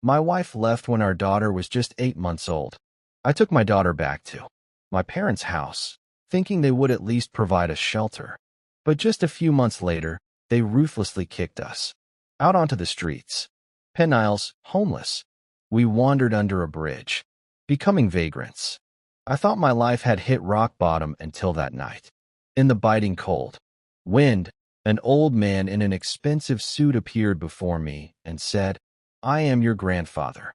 My wife left when our daughter was just 8 months old. I took my daughter back to my parents' house, thinking they would at least provide us shelter. But just a few months later, they ruthlessly kicked us out onto the streets. Peniles, homeless. We wandered under a bridge, becoming vagrants. I thought my life had hit rock bottom until that night. In the biting cold wind, an old man in an expensive suit appeared before me and said, "I am your grandfather."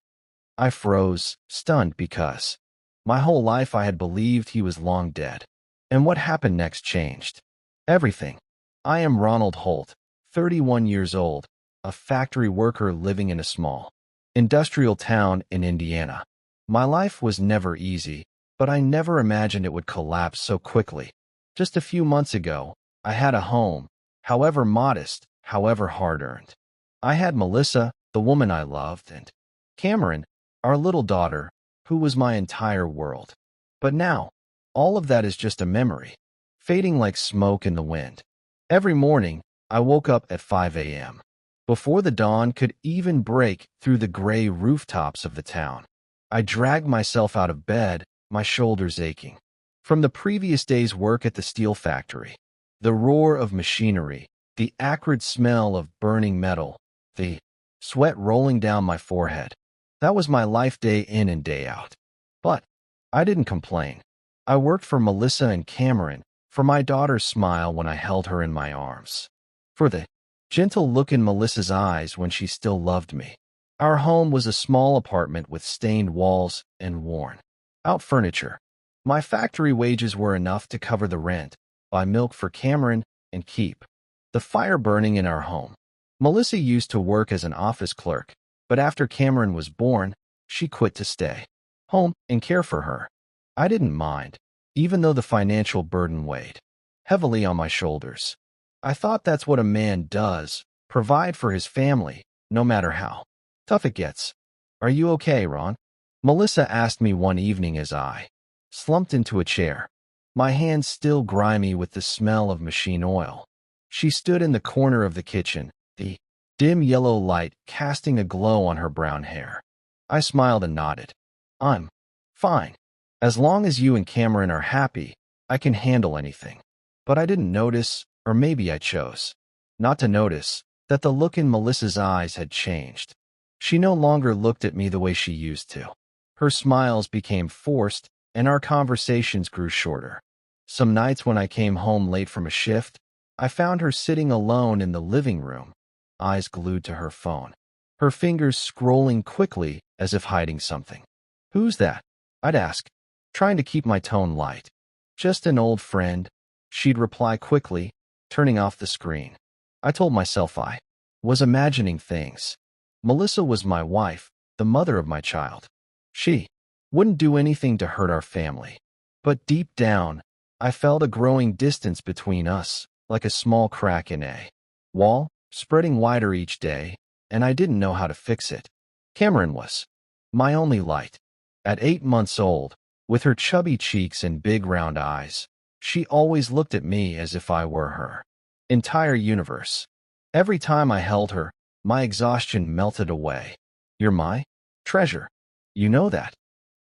I froze, stunned because my whole life I had believed he was long dead. And what happened next changed everything. I am Ronald Holt, 31 years old, a factory worker living in a small industrial town in Indiana. My life was never easy, but I never imagined it would collapse so quickly. Just a few months ago, I had a home, however modest, however hard-earned. I had Melissa, the woman I loved, and Cameron, our little daughter, who was my entire world. But now, all of that is just a memory, fading like smoke in the wind. Every morning, I woke up at 5 a.m. before the dawn could even break through the gray rooftops of the town. I dragged myself out of bed, my shoulders aching from the previous day's work at the steel factory. The roar of machinery, the acrid smell of burning metal, the sweat rolling down my forehead. That was my life day in and day out. But I didn't complain. I worked for Melissa and Cameron, for my daughter's smile when I held her in my arms, for the gentle look in Melissa's eyes when she still loved me. Our home was a small apartment with stained walls and worn-out furniture. My factory wages were enough to cover the rent, buy milk for Cameron, and keep the fire burning in our home. Melissa used to work as an office clerk, but after Cameron was born, she quit to stay home and care for her. I didn't mind, even though the financial burden weighed heavily on my shoulders. I thought that's what a man does, provide for his family, no matter how tough it gets. "Are you okay, Ron?" Melissa asked me one evening as I slumped into a chair, my hands still grimy with the smell of machine oil. She stood in the corner of the kitchen, the dim yellow light casting a glow on her brown hair. I smiled and nodded. "I'm fine. As long as you and Cameron are happy, I can handle anything." But I didn't notice, or maybe I chose not to notice, that the look in Melissa's eyes had changed. She no longer looked at me the way she used to. Her smiles became forced, and our conversations grew shorter. Some nights when I came home late from a shift, I found her sitting alone in the living room, eyes glued to her phone, her fingers scrolling quickly as if hiding something. "Who's that?" I'd ask, trying to keep my tone light. "Just an old friend," she'd reply quickly, turning off the screen. I told myself I was imagining things. Melissa was my wife, the mother of my child. She wouldn't do anything to hurt our family. But deep down, I felt a growing distance between us, like a small crack in a wall, spreading wider each day, and I didn't know how to fix it. Cameron was my only light. At 8 months old, with her chubby cheeks and big round eyes, she always looked at me as if I were her entire universe. Every time I held her, my exhaustion melted away. "You're my treasure. You know that,"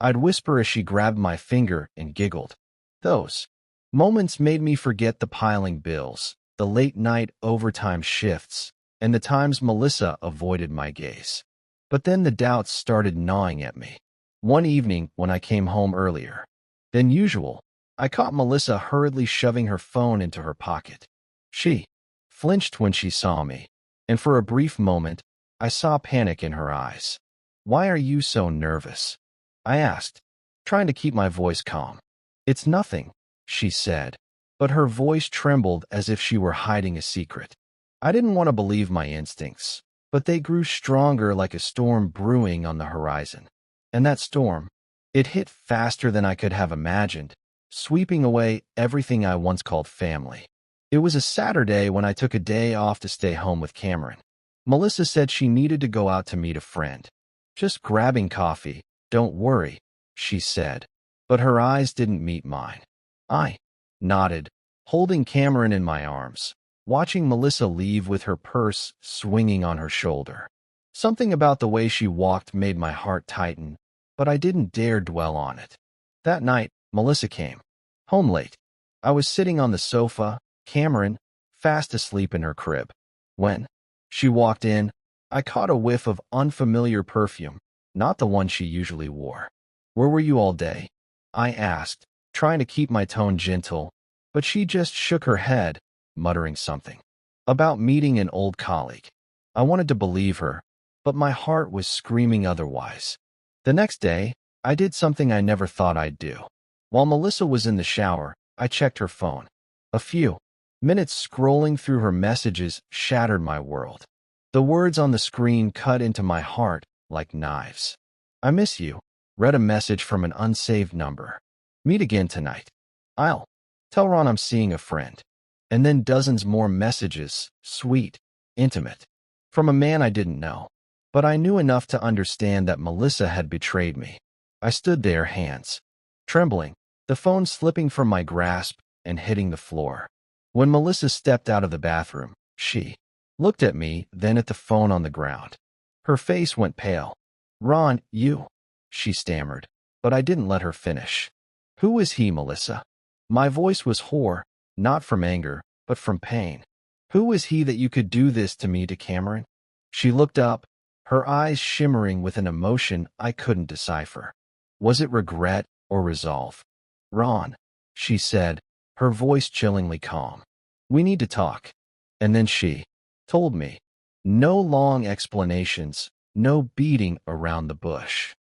I'd whisper as she grabbed my finger and giggled. Those moments made me forget the piling bills, the late-night overtime shifts, and the times Melissa avoided my gaze. But then the doubts started gnawing at me. One evening, when I came home earlier than usual, I caught Melissa hurriedly shoving her phone into her pocket. She flinched when she saw me, and for a brief moment, I saw panic in her eyes. "Why are you so nervous?" I asked, trying to keep my voice calm. "It's nothing," she said, but her voice trembled as if she were hiding a secret. I didn't want to believe my instincts, but they grew stronger like a storm brewing on the horizon. And that storm, it hit faster than I could have imagined, sweeping away everything I once called family. It was a Saturday when I took a day off to stay home with Cameron. Melissa said she needed to go out to meet a friend. "Just grabbing coffee, don't worry," she said, but her eyes didn't meet mine. I nodded, holding Cameron in my arms, watching Melissa leave with her purse swinging on her shoulder. Something about the way she walked made my heart tighten, but I didn't dare dwell on it. That night, Melissa came home late. I was sitting on the sofa, Cameron, fast asleep in her crib. When she walked in, I caught a whiff of unfamiliar perfume, not the one she usually wore. "Where were you all day?" I asked, trying to keep my tone gentle, but she just shook her head, muttering something about meeting an old colleague. I wanted to believe her, but my heart was screaming otherwise. The next day, I did something I never thought I'd do. While Melissa was in the shower, I checked her phone. A few minutes scrolling through her messages shattered my world. The words on the screen cut into my heart like knives. "I miss you." Read a message from an unsaved number. "Meet again tonight. I'll tell Ron I'm seeing a friend." And then dozens more messages, sweet, intimate, from a man I didn't know. But I knew enough to understand that Melissa had betrayed me. I stood there, hands trembling, the phone slipping from my grasp and hitting the floor. When Melissa stepped out of the bathroom, she looked at me, then at the phone on the ground. Her face went pale. "Ron, you," she stammered, but I didn't let her finish. "Who is he, Melissa?" My voice was hoarse, not from anger, but from pain. "Who is he that you could do this to me, to Cameron?" She looked up, her eyes shimmering with an emotion I couldn't decipher. Was it regret or resolve? "Ron," she said, her voice chillingly calm. "We need to talk." And then she told me. No long explanations, no beating around the bush.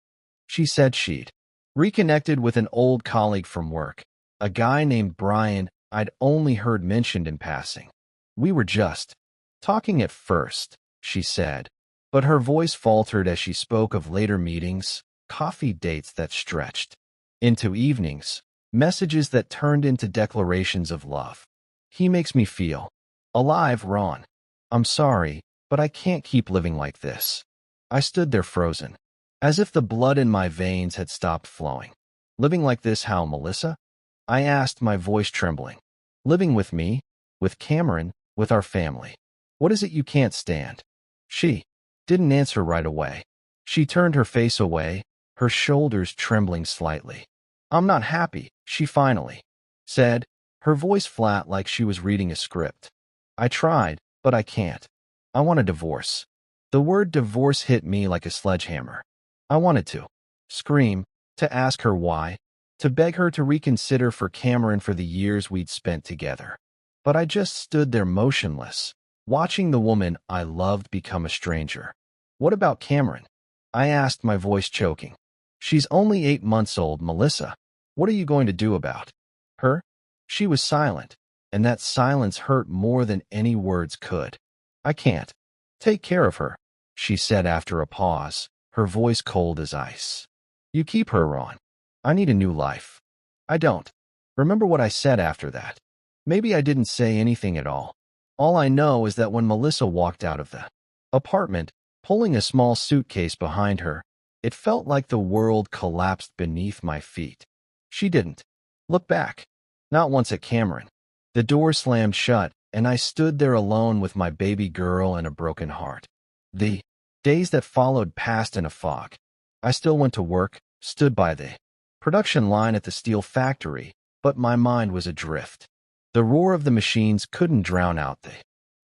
She said she'd reconnected with an old colleague from work, a guy named Brian I'd only heard mentioned in passing. "We were just talking at first," she said, but her voice faltered as she spoke of later meetings, coffee dates that stretched into evenings, messages that turned into declarations of love. "He makes me feel alive, Ron. I'm sorry, but I can't keep living like this." I stood there frozen, as if the blood in my veins had stopped flowing. "Living like this how, Melissa?" I asked, my voice trembling. "Living with me, with Cameron, with our family. What is it you can't stand?" She didn't answer right away. She turned her face away, her shoulders trembling slightly. "I'm not happy," she finally said, her voice flat like she was reading a script. "I tried, but I can't. I want a divorce." The word divorce hit me like a sledgehammer. I wanted to scream, to ask her why, to beg her to reconsider for Cameron, for the years we'd spent together. But I just stood there motionless, watching the woman I loved become a stranger. "What about Cameron?" I asked, my voice choking. "She's only 8 months old, Melissa. What are you going to do about her?" She was silent, and that silence hurt more than any words could. "I can't take care of her," she said after a pause, her voice cold as ice. "You keep her, Ron. I need a new life." I don't remember what I said after that. Maybe I didn't say anything at all. All I know is that when Melissa walked out of the apartment, pulling a small suitcase behind her, it felt like the world collapsed beneath my feet. She didn't look back, not once at Cameron. The door slammed shut, and I stood there alone with my baby girl and a broken heart. The days that followed passed in a fog. I still went to work, stood by the production line at the steel factory, but my mind was adrift. The roar of the machines couldn't drown out the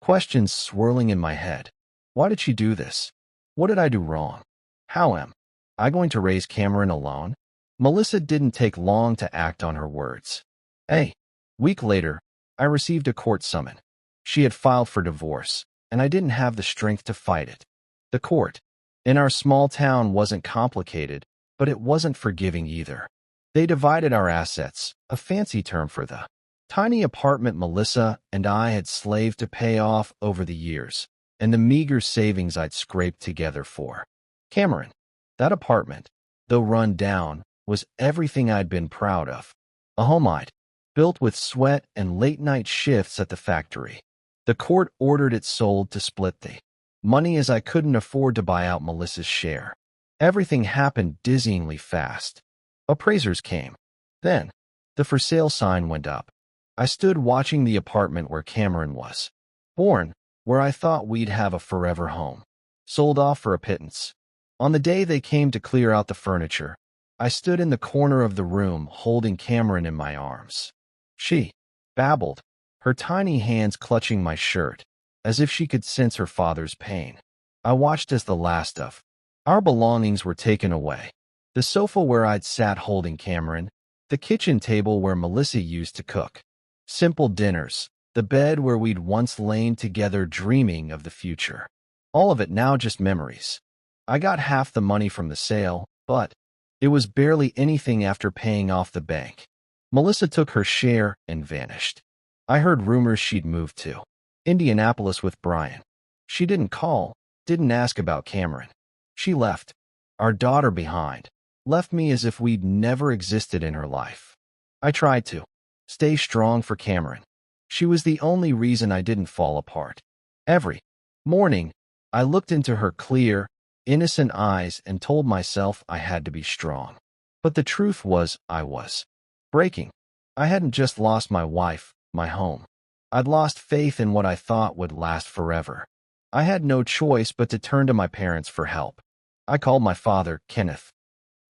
questions swirling in my head. Why did she do this? What did I do wrong? How am I going to raise Cameron alone? Melissa didn't take long to act on her words. A week later, I received a court summons. She had filed for divorce, and I didn't have the strength to fight it. The court in our small town wasn't complicated, but it wasn't forgiving either. They divided our assets, a fancy term for the tiny apartment Melissa and I had slaved to pay off over the years, and the meager savings I'd scraped together for Cameron. That apartment, though run down, was everything I'd been proud of. A home I'd built with sweat and late-night shifts at the factory. The court ordered it sold to split the money, as I couldn't afford to buy out Melissa's share. Everything happened dizzyingly fast. Appraisers came. Then, the for sale sign went up. I stood watching the apartment where Cameron was born, where I thought we'd have a forever home. sold off for a pittance. On the day they came to clear out the furniture, I stood in the corner of the room holding Cameron in my arms. She babbled, her tiny hands clutching my shirt, as if she could sense her father's pain. I watched as the last of our belongings were taken away. The sofa where I'd sat holding Cameron, the kitchen table where Melissa used to cook. Simple dinners, the bed where we'd once lain together dreaming of the future. All of it now just memories. I got half the money from the sale, but it was barely anything after paying off the bank. Melissa took her share and vanished. I heard rumors she'd moved to Indianapolis with Brian. She didn't call, didn't ask about Cameron. She left our daughter behind, left me as if we'd never existed in her life. I tried to stay strong for Cameron. She was the only reason I didn't fall apart. Every morning, I looked into her clear, innocent eyes and told myself I had to be strong. But the truth was I was breaking. I hadn't just lost my wife, my home. I'd lost faith in what I thought would last forever. I had no choice but to turn to my parents for help. I called my father, Kenneth.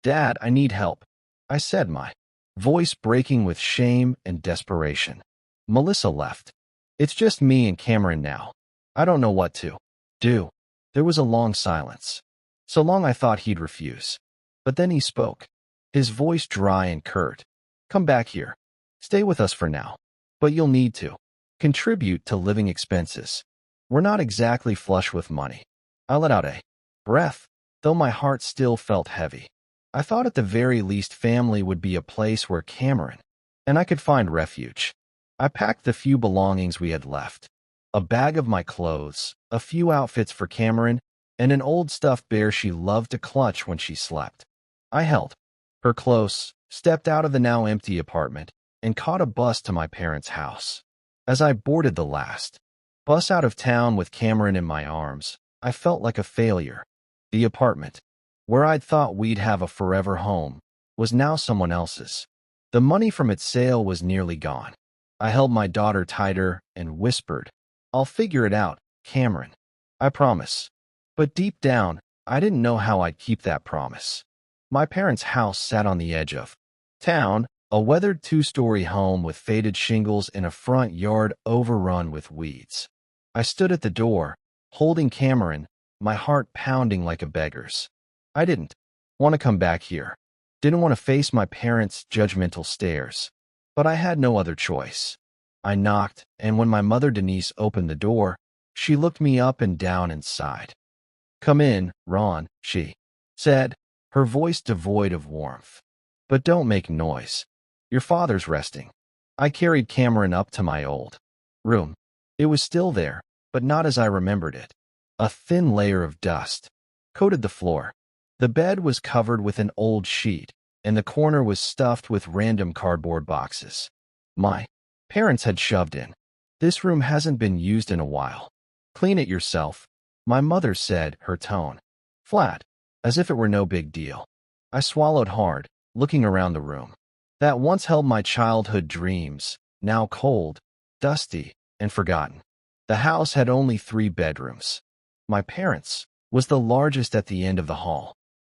"Dad, I need help," I said, my voice breaking with shame and desperation. Melissa left. "It's just me and Cameron now. I don't know what to do." There was a long silence. So long I thought he'd refuse. But then he spoke, his voice dry and curt. "Come back here. Stay with us for now. But you'll need to contribute to living expenses. We're not exactly flush with money." I let out a breath, though my heart still felt heavy. I thought at the very least family would be a place where Cameron and I could find refuge. I packed the few belongings we had left. A bag of my clothes, a few outfits for Cameron, and an old stuffed bear she loved to clutch when she slept. I held her close, stepped out of the now empty apartment, and caught a bus to my parents' house. As I boarded the last bus out of town with Cameron in my arms, I felt like a failure. The apartment, where I'd thought we'd have a forever home, was now someone else's. The money from its sale was nearly gone. I held my daughter tighter and whispered, "I'll figure it out, Cameron. I promise." But deep down, I didn't know how I'd keep that promise. My parents' house sat on the edge of town, a weathered two-story home with faded shingles in a front yard overrun with weeds. I stood at the door, holding Cameron, my heart pounding like a beggar's. I didn't want to come back here. Didn't want to face my parents' judgmental stares. But I had no other choice. I knocked, and when my mother Denise opened the door, she looked me up and down and sighed. "Come in, Ron," she said, her voice devoid of warmth. "But don't make noise. Your father's resting." I carried Cameron up to my old room. It was still there, but not as I remembered it. A thin layer of dust coated the floor. The bed was covered with an old sheet, and the corner was stuffed with random cardboard boxes. My parents had shoved in. "This room hasn't been used in a while. Clean it yourself," my mother said, her tone flat, as if it were no big deal. I swallowed hard, looking around the room. That once held my childhood dreams, now cold, dusty, and forgotten. The house had only 3 bedrooms. My parents' was the largest at the end of the hall.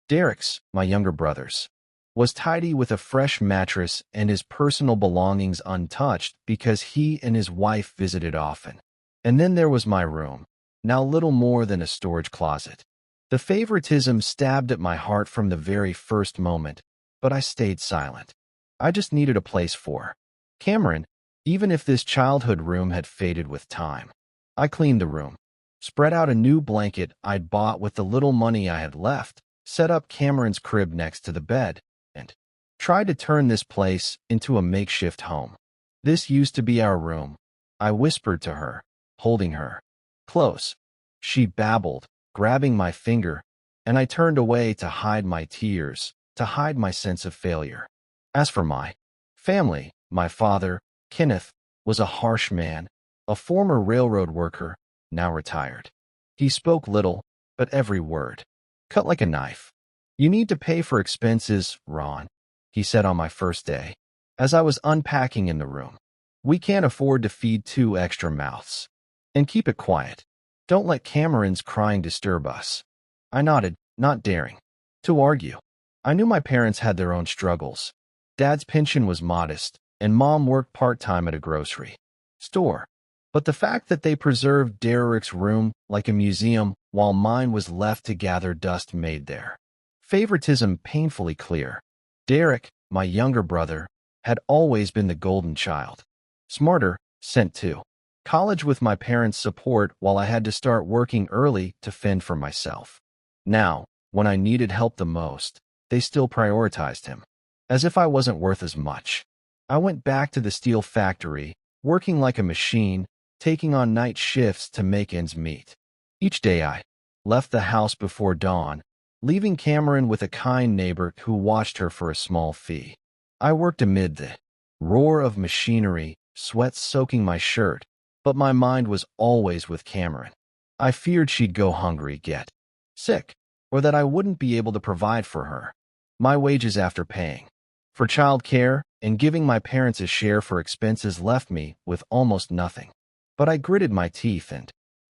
Derek's, my younger brother's, was tidy with a fresh mattress and his personal belongings untouched because he and his wife visited often. And then there was my room, now little more than a storage closet. The favoritism stabbed at my heart from the very first moment, but I stayed silent. I just needed a place for Cameron, even if this childhood room had faded with time. I cleaned the room, spread out a new blanket I'd bought with the little money I had left, set up Cameron's crib next to the bed, and tried to turn this place into a makeshift home. "This used to be our room," I whispered to her, holding her close. She babbled, grabbing my finger, and I turned away to hide my tears, to hide my sense of failure. As for my family, my father, Kenneth, was a harsh man, a former railroad worker, now retired. He spoke little, but every word cut like a knife. "You need to pay for expenses, Ron," he said on my first day, as I was unpacking in the room. "We can't afford to feed 2 extra mouths. And keep it quiet. Don't let Cameron's crying disturb us. I nodded, not daring to argue. I knew my parents had their own struggles. Dad's pension was modest, and Mom worked part-time at a grocery store. But the fact that they preserved Derek's room like a museum while mine was left to gather dust made their favoritism painfully clear. Derek, my younger brother, had always been the golden child. Smarter, sent to college with my parents' support while I had to start working early to fend for myself. Now, when I needed help the most, they still prioritized him, as if I wasn't worth as much. I went back to the steel factory, working like a machine, taking on night shifts to make ends meet. Each day I left the house before dawn, leaving Cameron with a kind neighbor who watched her for a small fee. I worked amid the roar of machinery, sweat soaking my shirt, but my mind was always with Cameron. I feared she'd go hungry, get sick, or that I wouldn't be able to provide for her. My wages after paying for childcare and giving my parents a share for expenses left me with almost nothing. But I gritted my teeth and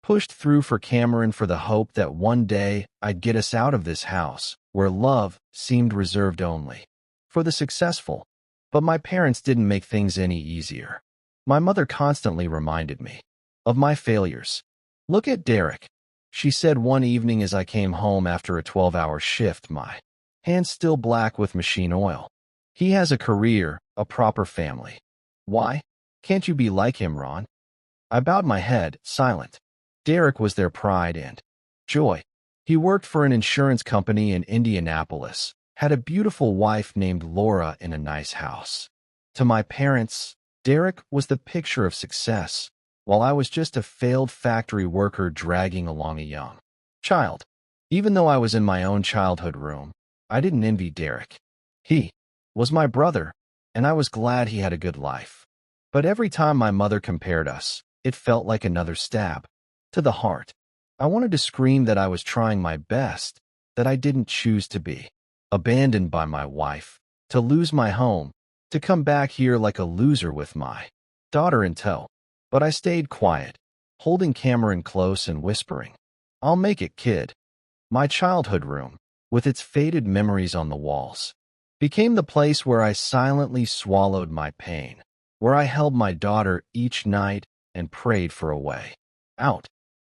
pushed through for Cameron for the hope that one day I'd get us out of this house where love seemed reserved only for the successful. But my parents didn't make things any easier. My mother constantly reminded me of my failures. Look at Derek, she said one evening as I came home after a 12-hour shift, my hands still black with machine oil. He has a career, a proper family. Why can't you be like him, Ron? I bowed my head, silent. Derek was their pride and joy. He worked for an insurance company in Indianapolis, had a beautiful wife named Laura in a nice house. To my parents, Derek was the picture of success, while I was just a failed factory worker dragging along a young child. Even though I was in my own childhood room, I didn't envy Derek. He was my brother, and I was glad he had a good life. But every time my mother compared us, it felt like another stab to the heart. I wanted to scream that I was trying my best, that I didn't choose to be abandoned by my wife, to lose my home, to come back here like a loser with my daughter in tow. But I stayed quiet, holding Cameron close and whispering, "I'll make it, kid." My childhood room, with its faded memories on the walls, became the place where I silently swallowed my pain, where I held my daughter each night and prayed for a way out.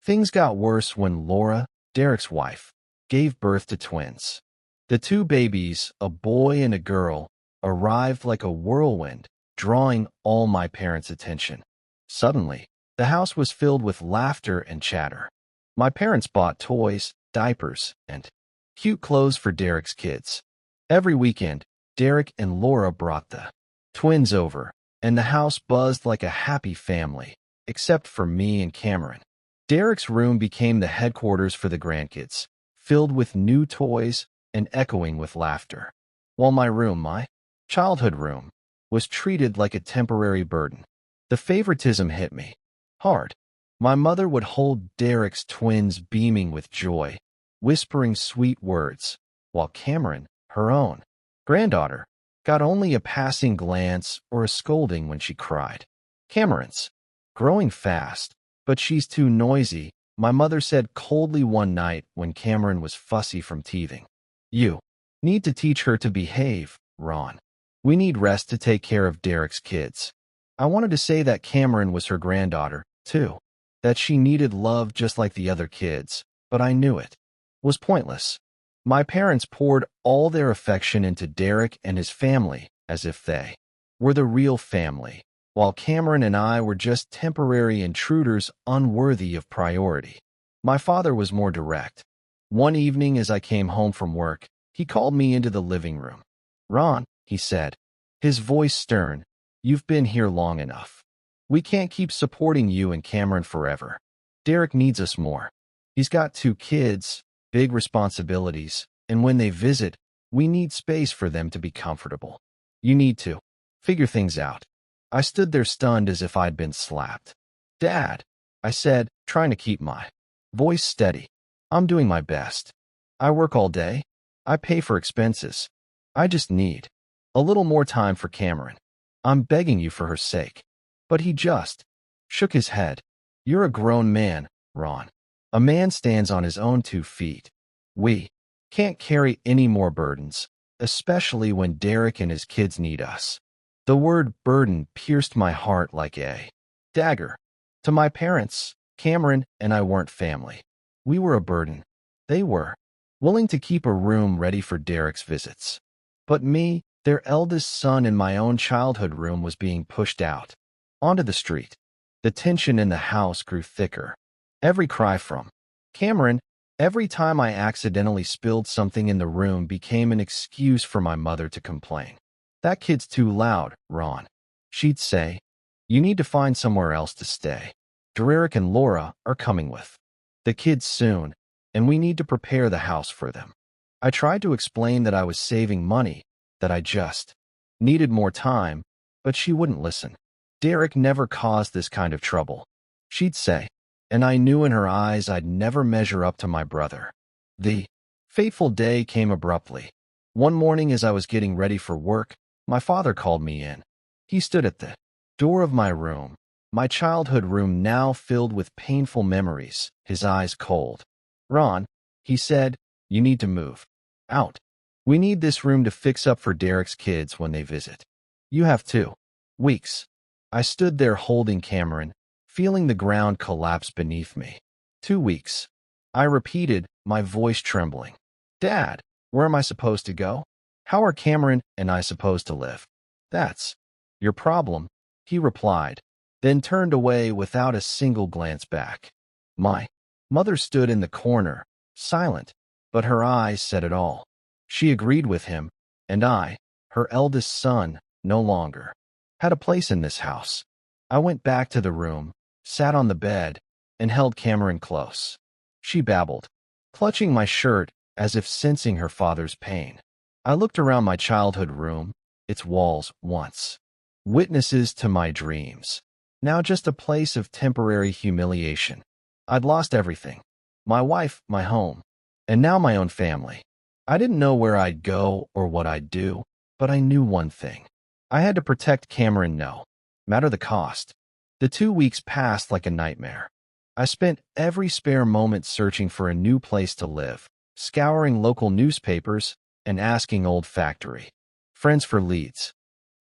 Things got worse when Laura, Derek's wife, gave birth to twins. The two babies, a boy and a girl, arrived like a whirlwind, drawing all my parents' attention. Suddenly, the house was filled with laughter and chatter. My parents bought toys, diapers, and cute clothes for Derek's kids. Every weekend, Derek and Laura brought the twins over, and the house buzzed like a happy family, except for me and Cameron. Derek's room became the headquarters for the grandkids, filled with new toys and echoing with laughter, while my childhood room, was treated like a temporary burden. The favoritism hit me hard. My mother would hold Derek's twins beaming with joy, whispering sweet words, while Cameron, her own granddaughter, got only a passing glance or a scolding when she cried. Cameron's growing fast, but she's too noisy, my mother said coldly one night when Cameron was fussy from teething. "You need to teach her to behave, Ron. We need rest to take care of Derek's kids." I wanted to say that Cameron was her granddaughter, too, that she needed love just like the other kids, but I knew it was pointless. My parents poured all their affection into Derek and his family as if they were the real family, while Cameron and I were just temporary intruders unworthy of priority. My father was more direct. One evening as I came home from work, he called me into the living room. "Ron," he said, his voice stern, "you've been here long enough. We can't keep supporting you and Cameron forever. Derek needs us more. He's got 2 kids, big responsibilities, and when they visit, we need space for them to be comfortable. You need to figure things out." I stood there stunned as if I'd been slapped. "Dad," I said, trying to keep my voice steady, "I'm doing my best. I work all day. I pay for expenses. I just need a little more time for Cameron. I'm begging you for her sake." But he just shook his head. "You're a grown man, Ron. A man stands on his own 2 feet. We can't carry any more burdens, especially when Derek and his kids need us. The word burden pierced my heart like a dagger. To my parents, Cameron and I weren't family. We were a burden. They were willing to keep a room ready for Derek's visits. But me, their eldest son in my own childhood room, was being pushed out onto the street. The tension in the house grew thicker. Every cry from Cameron, every time I accidentally spilled something in the room, became an excuse for my mother to complain. "That kid's too loud, Ron," she'd say. "You need to find somewhere else to stay. Derek and Laura are coming with the kids soon, and we need to prepare the house for them." I tried to explain that I was saving money, that I just needed more time, but she wouldn't listen. "Derek never caused this kind of trouble," she'd say, and I knew in her eyes I'd never measure up to my brother. The fateful day came abruptly. One morning as I was getting ready for work, my father called me in. He stood at the door of my room, my childhood room now filled with painful memories, his eyes cold. "Ron," he said, "you need to move out. We need this room to fix up for Derek's kids when they visit. You have 2 weeks." I stood there holding Cameron, feeling the ground collapse beneath me. 2 weeks. I repeated, my voice trembling. "Dad, where am I supposed to go? How are Cameron and I supposed to live?" "That's your problem," he replied, then turned away without a single glance back. My mother stood in the corner, silent, but her eyes said it all. She agreed with him, and I, her eldest son, no longer had a place in this house. I went back to the room, sat on the bed, and held Cameron close. She babbled, clutching my shirt as if sensing her father's pain. I looked around my childhood room, its walls once witnesses to my dreams, now just a place of temporary humiliation. I'd lost everything, my wife, my home, and now my own family. I didn't know where I'd go or what I'd do, but I knew one thing. I had to protect Cameron, no matter the cost. The 2 weeks passed like a nightmare. I spent every spare moment searching for a new place to live, scouring local newspapers, and asking old factory friends for leads.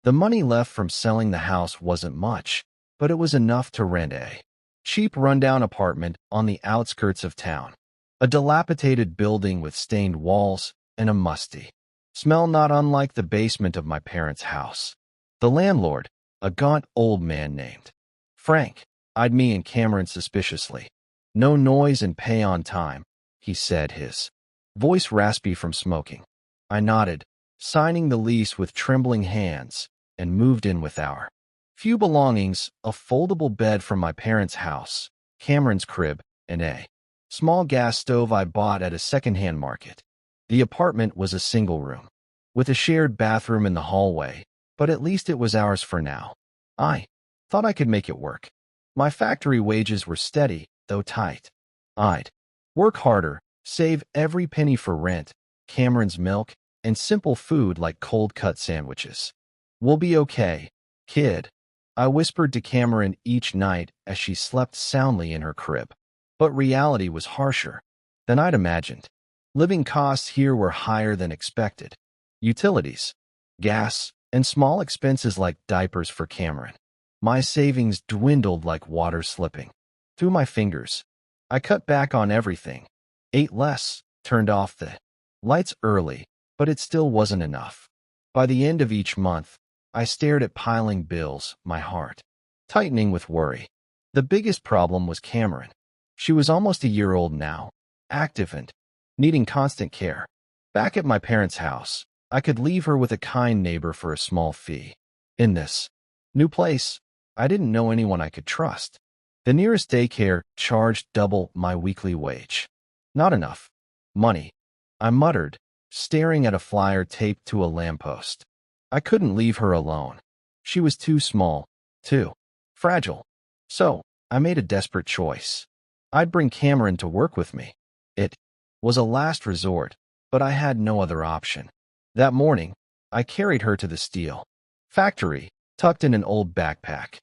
The money left from selling the house wasn't much, but it was enough to rent a cheap rundown apartment on the outskirts of town. A dilapidated building with stained walls and a musty smell not unlike the basement of my parents' house. The landlord, a gaunt old man named Frank, eyed me and Cameron suspiciously. "No noise and pay on time," he said, his voice raspy from smoking. I nodded, signing the lease with trembling hands, and moved in with our few belongings: a foldable bed from my parents' house, Cameron's crib, and a small gas stove I bought at a second-hand market. The apartment was a single room, with a shared bathroom in the hallway, but at least it was ours for now. I thought I could make it work. My factory wages were steady, though tight. I'd work harder, save every penny for rent, Cameron's milk, and simple food like cold-cut sandwiches. "We'll be okay, kid," I whispered to Cameron each night as she slept soundly in her crib. But reality was harsher than I'd imagined. Living costs here were higher than expected. Utilities, gas, and small expenses like diapers for Cameron. My savings dwindled like water slipping through my fingers. I cut back on everything, ate less, turned off the lights early, but it still wasn't enough. By the end of each month, I stared at piling bills, my heart tightening with worry. The biggest problem was Cameron. She was almost a year old now, active and needing constant care. Back at my parents' house, I could leave her with a kind neighbor for a small fee. In this new place, I didn't know anyone I could trust. The nearest daycare charged double my weekly wage. Not enough money, I muttered, staring at a flyer taped to a lamppost. I couldn't leave her alone. She was too small, too fragile. So, I made a desperate choice. I'd bring Cameron to work with me. It was a last resort, but I had no other option. That morning, I carried her to the steel factory, tucked in an old backpack.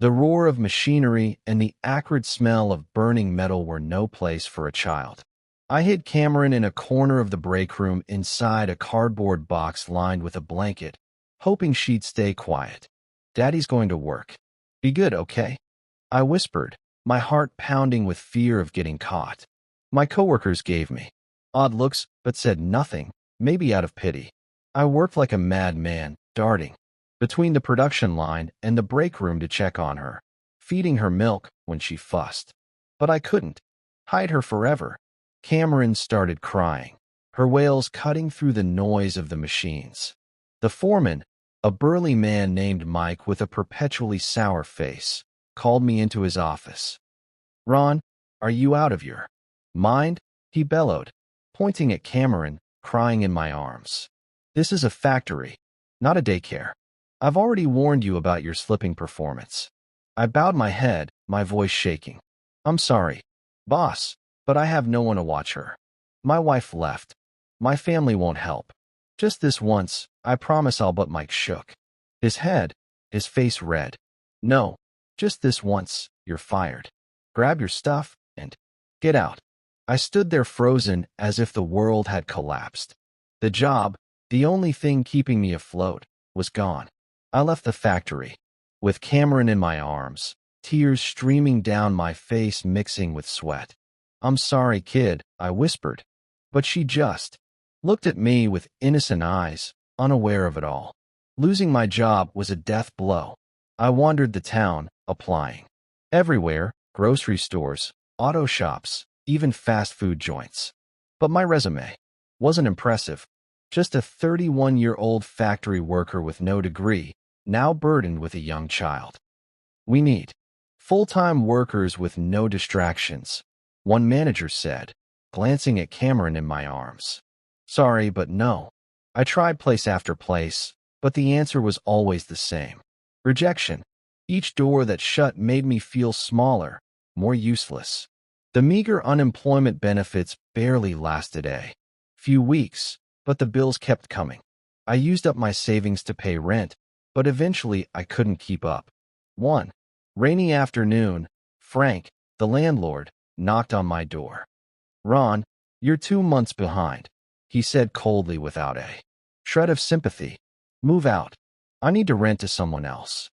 The roar of machinery and the acrid smell of burning metal were no place for a child. I hid Cameron in a corner of the break room inside a cardboard box lined with a blanket, hoping she'd stay quiet. "Daddy's going to work. Be good, okay?" I whispered, my heart pounding with fear of getting caught. My coworkers gave me odd looks but said nothing, maybe out of pity. I worked like a madman, darting between the production line and the break room to check on her, feeding her milk when she fussed. But I couldn't hide her forever. Cameron started crying, her wails cutting through the noise of the machines. The foreman, a burly man named Mike with a perpetually sour face, called me into his office. "Ron, are you out of your mind?" he bellowed, pointing at Cameron, crying in my arms. "This is a factory, not a daycare. I've already warned you about your slipping performance." I bowed my head, my voice shaking. "I'm sorry, boss, but I have no one to watch her. My wife left. My family won't help. Just this once, I promise all." But Mike shook his head, his face red. "No, just this once, you're fired. Grab your stuff and get out." I stood there frozen as if the world had collapsed. The job, the only thing keeping me afloat, was gone. I left the factory, with Cameron in my arms, tears streaming down my face mixing with sweat. "I'm sorry, kid," I whispered, but she just looked at me with innocent eyes, unaware of it all. Losing my job was a death blow. I wandered the town, applying everywhere: grocery stores, auto shops, even fast food joints. But my resume wasn't impressive. Just a 31-year-old factory worker with no degree, now burdened with a young child. "We need full-time workers with no distractions," one manager said, glancing at Cameron in my arms. "Sorry, but no." I tried place after place, but the answer was always the same: rejection. Each door that shut made me feel smaller, more useless. The meager unemployment benefits barely lasted a few weeks, but the bills kept coming. I used up my savings to pay rent, but eventually I couldn't keep up. One rainy afternoon, Frank, the landlord, knocked on my door. "Ron, you're 2 months behind," he said coldly without a shred of sympathy. "Move out. I need to rent to someone else."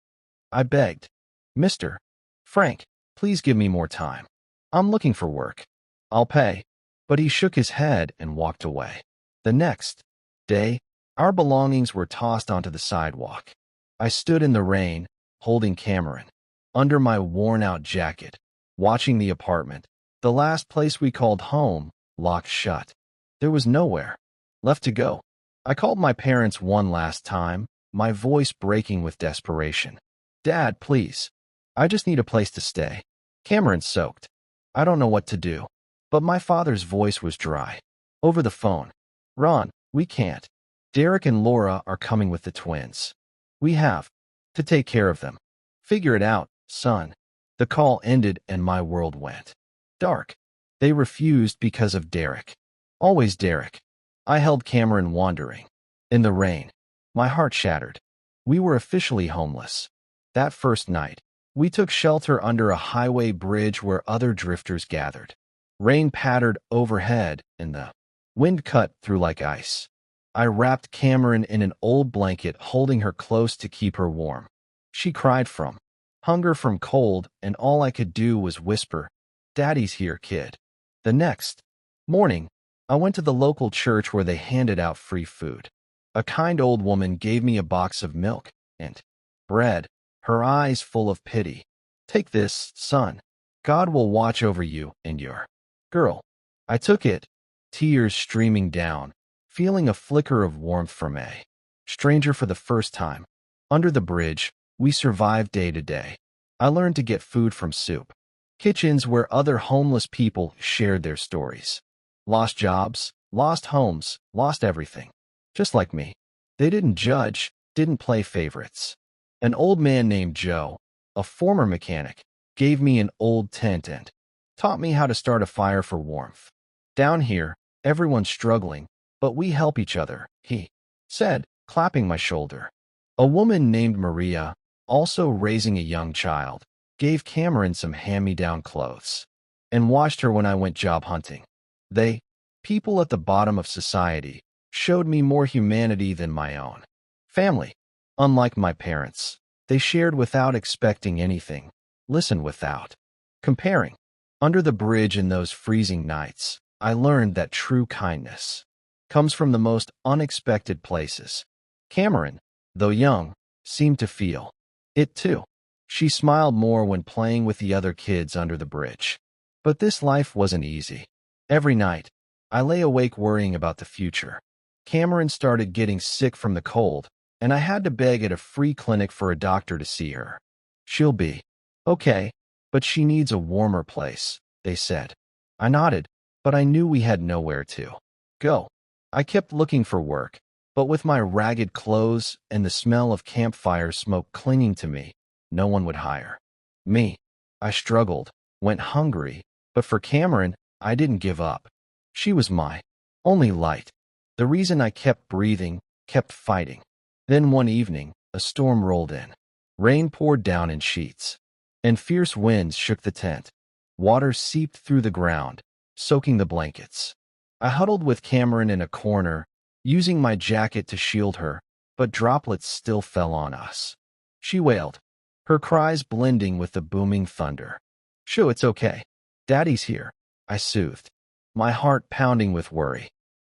I begged. "Mr. Frank, please give me more time. I'm looking for work. I'll pay." But he shook his head and walked away. The next day, our belongings were tossed onto the sidewalk. I stood in the rain, holding Cameron under my worn-out jacket, watching the apartment, the last place we called home, locked shut. There was nowhere left to go. I called my parents one last time, my voice breaking with desperation. "Dad, please. I just need a place to stay." Cameron soaked. "I don't know what to do." But my father's voice was dry. Over the phone. "Ron, we can't. Derek and Laura are coming with the twins. We have to take care of them. Figure it out, son." The call ended and my world went dark. They refused because of Derek. Always Derek. I held Cameron wandering in the rain. My heart shattered. We were officially homeless. That first night, we took shelter under a highway bridge where other drifters gathered. Rain pattered overhead and the wind cut through like ice. I wrapped Cameron in an old blanket, holding her close to keep her warm. She cried from hunger, from cold, and all I could do was whisper, "Daddy's here, kid." The next morning, I went to the local church where they handed out free food. A kind old woman gave me a box of milk and bread, her eyes full of pity. "Take this, son. God will watch over you and your girl." I took it, tears streaming down, feeling a flicker of warmth from a stranger for the first time. Under the bridge, we survived day to day. I learned to get food from soup kitchens where other homeless people shared their stories. Lost jobs, lost homes, lost everything. Just like me. They didn't judge, didn't play favorites. An old man named Joe, a former mechanic, gave me an old tent and taught me how to start a fire for warmth. "Down here, everyone's struggling, but we help each other," he said, clapping my shoulder. A woman named Maria, also raising a young child, gave Cameron some hand-me-down clothes, and watched her when I went job hunting. They, people at the bottom of society, showed me more humanity than my own. Family. Unlike my parents, they shared without expecting anything, listened without comparing. Under the bridge in those freezing nights, I learned that true kindness comes from the most unexpected places. Cameron, though young, seemed to feel it too. She smiled more when playing with the other kids under the bridge. But this life wasn't easy. Every night, I lay awake worrying about the future. Cameron started getting sick from the cold, and I had to beg at a free clinic for a doctor to see her. She'll be okay, but she needs a warmer place, they said. I nodded, but I knew we had nowhere to go. I kept looking for work, but with my ragged clothes and the smell of campfire smoke clinging to me, no one would hire me. I struggled, went hungry, but for Cameron, I didn't give up. She was my only light, the reason I kept breathing, kept fighting. Then one evening, a storm rolled in. Rain poured down in sheets, and fierce winds shook the tent. Water seeped through the ground, soaking the blankets. I huddled with Cameron in a corner, using my jacket to shield her, but droplets still fell on us. She wailed, her cries blending with the booming thunder. "Shoo, it's okay. Daddy's here," I soothed, my heart pounding with worry.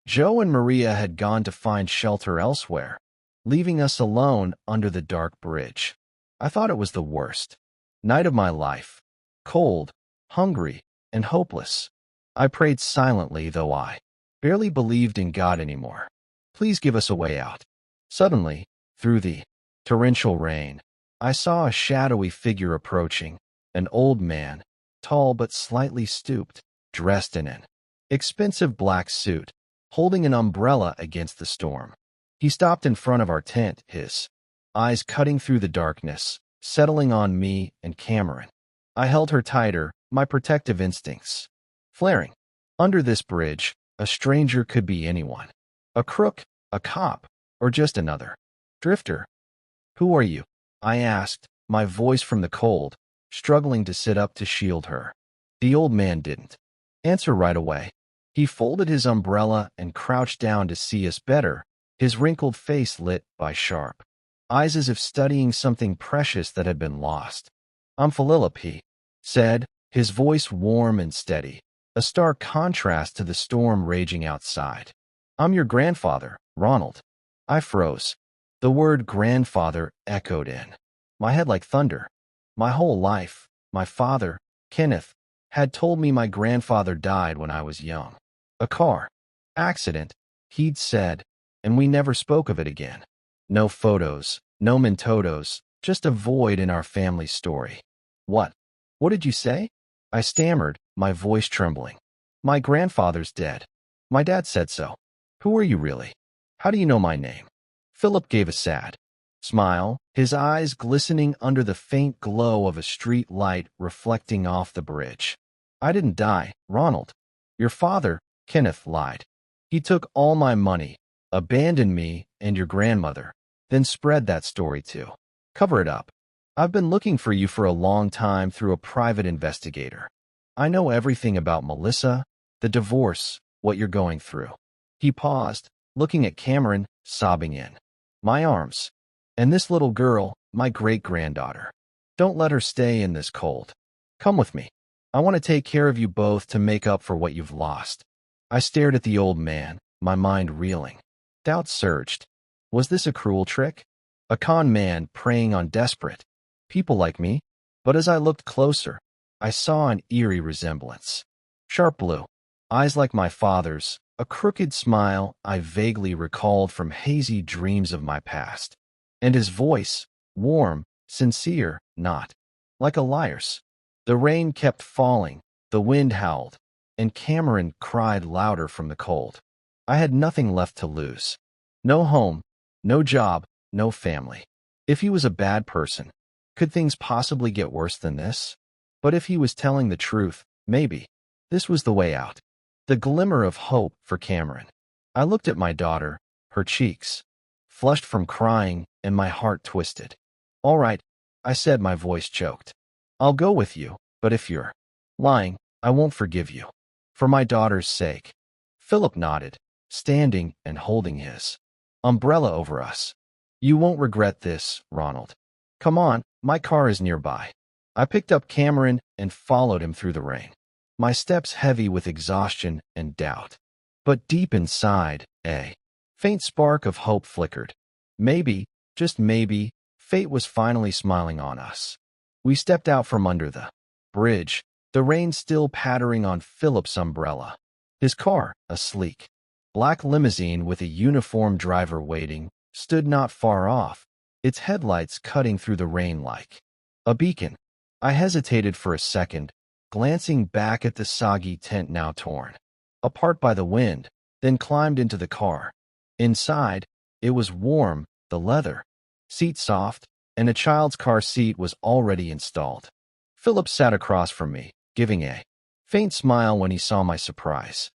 Joe and Maria had gone to find shelter elsewhere, leaving us alone under the dark bridge. I thought it was the worst night of my life. Cold, hungry, and hopeless. I prayed silently, though I barely believed in God anymore. Please give us a way out. Suddenly, through the torrential rain, I saw a shadowy figure approaching, an old man, tall but slightly stooped, dressed in an expensive black suit, holding an umbrella against the storm. He stopped in front of our tent, his eyes cutting through the darkness, settling on me and Cameron. I held her tighter, my protective instincts flaring. Under this bridge, a stranger could be anyone. A crook, a cop, or just another drifter. "Who are you?" I asked, my voice from the cold, struggling to sit up to shield her. The old man didn't answer right away. He folded his umbrella and crouched down to see us better, his wrinkled face lit by sharp eyes as if studying something precious that had been lost. "I'm Philip," he said, his voice warm and steady, a stark contrast to the storm raging outside. "I'm your grandfather, Ronald." I froze. The word grandfather echoed in my head like thunder. My whole life, my father, Kenneth, had told me my grandfather died when I was young. A car accident, he'd said, and we never spoke of it again. No photos, no mentotos, just a void in our family story. What? What did you say?" I stammered, my voice trembling. "My grandfather's dead. My dad said so." "Who are you really? How do you know my name?" Philip gave a sad smile, his eyes glistening under the faint glow of a street light reflecting off the bridge. "I didn't die, Ronald. Your father," Kenneth lied. "He took all my money, abandoned me and your grandmother, then spread that story too. Cover it up. I've been looking for you for a long time through a private investigator. I know everything about Melissa, the divorce, what you're going through." He paused, looking at Cameron, sobbing in my arms. "And this little girl, my great-granddaughter. Don't let her stay in this cold. Come with me. I want to take care of you both to make up for what you've lost." I stared at the old man, my mind reeling. Doubt surged. Was this a cruel trick? A con man preying on desperate people like me? But as I looked closer, I saw an eerie resemblance. Sharp blue, eyes like my father's, a crooked smile I vaguely recalled from hazy dreams of my past. And his voice, warm, sincere, not like a liar's. The rain kept falling, the wind howled, and Cameron cried louder from the cold. I had nothing left to lose. No home, no job, no family. If he was a bad person, could things possibly get worse than this? But if he was telling the truth, maybe this was the way out. The glimmer of hope for Cameron. I looked at my daughter, her cheeks flushed from crying, and my heart twisted. "All right, I said, my voice choked. I'll go with you, but if you're lying, I won't forgive you. For my daughter's sake. Philip nodded, standing and holding his umbrella over us. You won't regret this, Ronald. Come on, my car is nearby. I picked up Cameron and followed him through the rain, my steps heavy with exhaustion and doubt. But deep inside, a faint spark of hope flickered. Maybe, just maybe, fate was finally smiling on us. We stepped out from under the bridge, the rain still pattering on Philip's umbrella. His car, a sleek, black limousine with a uniformed driver waiting, stood not far off, its headlights cutting through the rain like a beacon. I hesitated for a second, glancing back at the soggy tent now torn apart by the wind, then climbed into the car. Inside, it was warm, the leather seat soft, and a child's car seat was already installed. Philip sat across from me, giving a faint smile when he saw my surprise.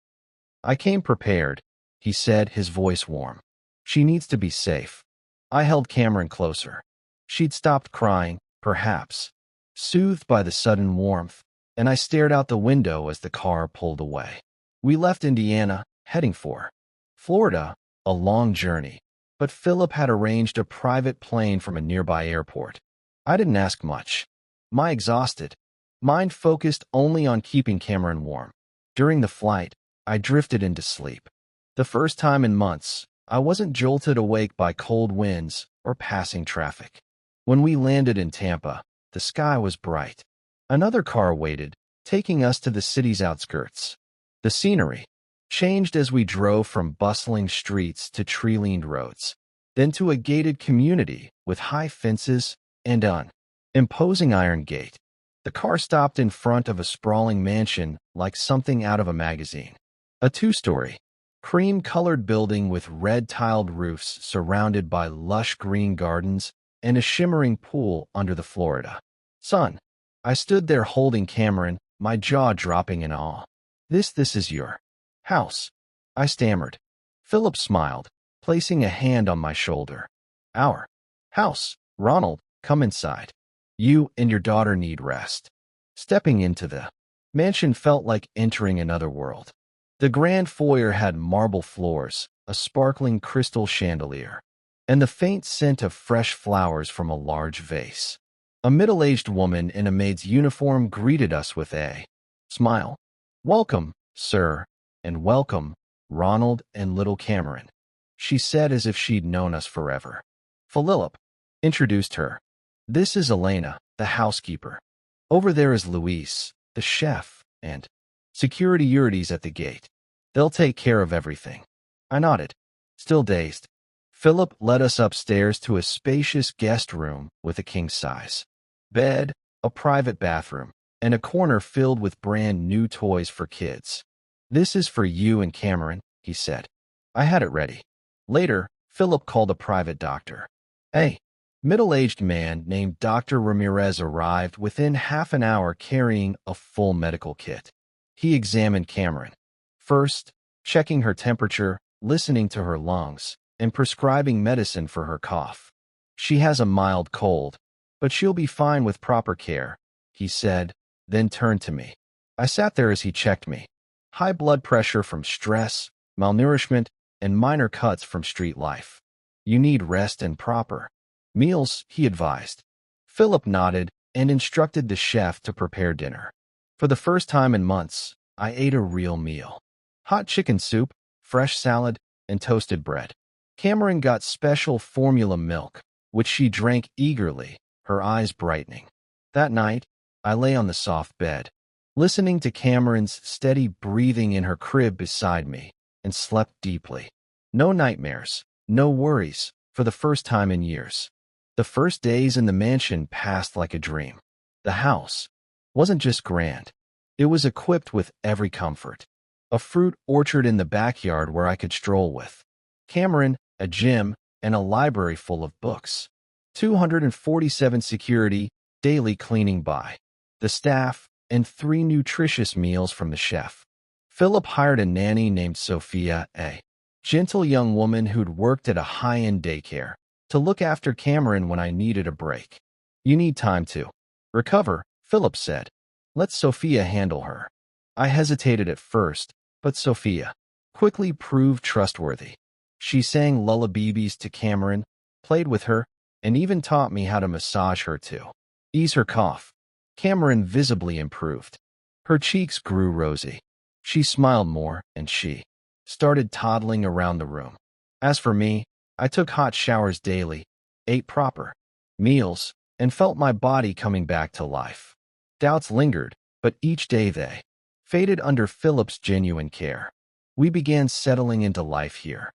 I came prepared, he said, his voice warm. She needs to be safe. I held Cameron closer. She'd stopped crying, perhaps, soothed by the sudden warmth, and I stared out the window as the car pulled away. We left Indiana, heading for Florida, a long journey, but Philip had arranged a private plane from a nearby airport. I didn't ask much. My exhausted mind focused only on keeping Cameron warm. During the flight, I drifted into sleep. The first time in months, I wasn't jolted awake by cold winds or passing traffic. When we landed in Tampa, the sky was bright. Another car waited, taking us to the city's outskirts. The scenery changed as we drove from bustling streets to tree-lined roads, then to a gated community with high fences and an imposing iron gate. The car stopped in front of a sprawling mansion like something out of a magazine. A two-story, cream-colored building with red-tiled roofs surrounded by lush green gardens and a shimmering pool under the Florida sun. I stood there holding Cameron, my jaw dropping in awe. This is your house, I stammered. Philip smiled, placing a hand on my shoulder. Our house, Ronald, come inside. You and your daughter need rest. Stepping into the mansion felt like entering another world. The grand foyer had marble floors, a sparkling crystal chandelier, and the faint scent of fresh flowers from a large vase. A middle-aged woman in a maid's uniform greeted us with a smile. Welcome, sir, and welcome, Ronald and little Cameron, she said as if she'd known us forever. Philip introduced her. This is Elena, the housekeeper. Over there is Luis, the chef, and security's at the gate. They'll take care of everything. I nodded, still dazed. Philip led us upstairs to a spacious guest room with a king-size bed, a private bathroom, and a corner filled with brand-new toys for kids. This is for you and Cameron, he said. I had it ready. Later, Philip called a private doctor. A middle-aged man named Dr. Ramirez arrived within half an hour carrying a full medical kit. He examined Cameron, first checking her temperature, listening to her lungs, and prescribing medicine for her cough. She has a mild cold, but she'll be fine with proper care, he said, then turned to me. I sat there as he checked me. High blood pressure from stress, malnourishment, and minor cuts from street life. You need rest and proper meals, he advised. Philip nodded and instructed the chef to prepare dinner. For the first time in months, I ate a real meal. Hot chicken soup, fresh salad, and toasted bread. Cameron got special formula milk, which she drank eagerly, her eyes brightening. That night, I lay on the soft bed, listening to Cameron's steady breathing in her crib beside me, and slept deeply. No nightmares, no worries, for the first time in years. The first days in the mansion passed like a dream. The house wasn't just grand. It was equipped with every comfort. A fruit orchard in the backyard where I could stroll with Cameron, a gym, and a library full of books. 247 security, daily cleaning by the staff, and 3 nutritious meals from the chef. Philip hired a nanny named Sophia, a gentle young woman who'd worked at a high-end daycare, to look after Cameron when I needed a break. You need time to recover, Philip said. Let Sophia handle her. I hesitated at first, but Sophia quickly proved trustworthy. She sang lullabies to Cameron, played with her, and even taught me how to massage her to ease her cough. Cameron visibly improved. Her cheeks grew rosy. She smiled more, and she started toddling around the room. As for me, I took hot showers daily, ate proper meals, and felt my body coming back to life. Doubts lingered, but each day they faded under Philip's genuine care. We began settling into life here.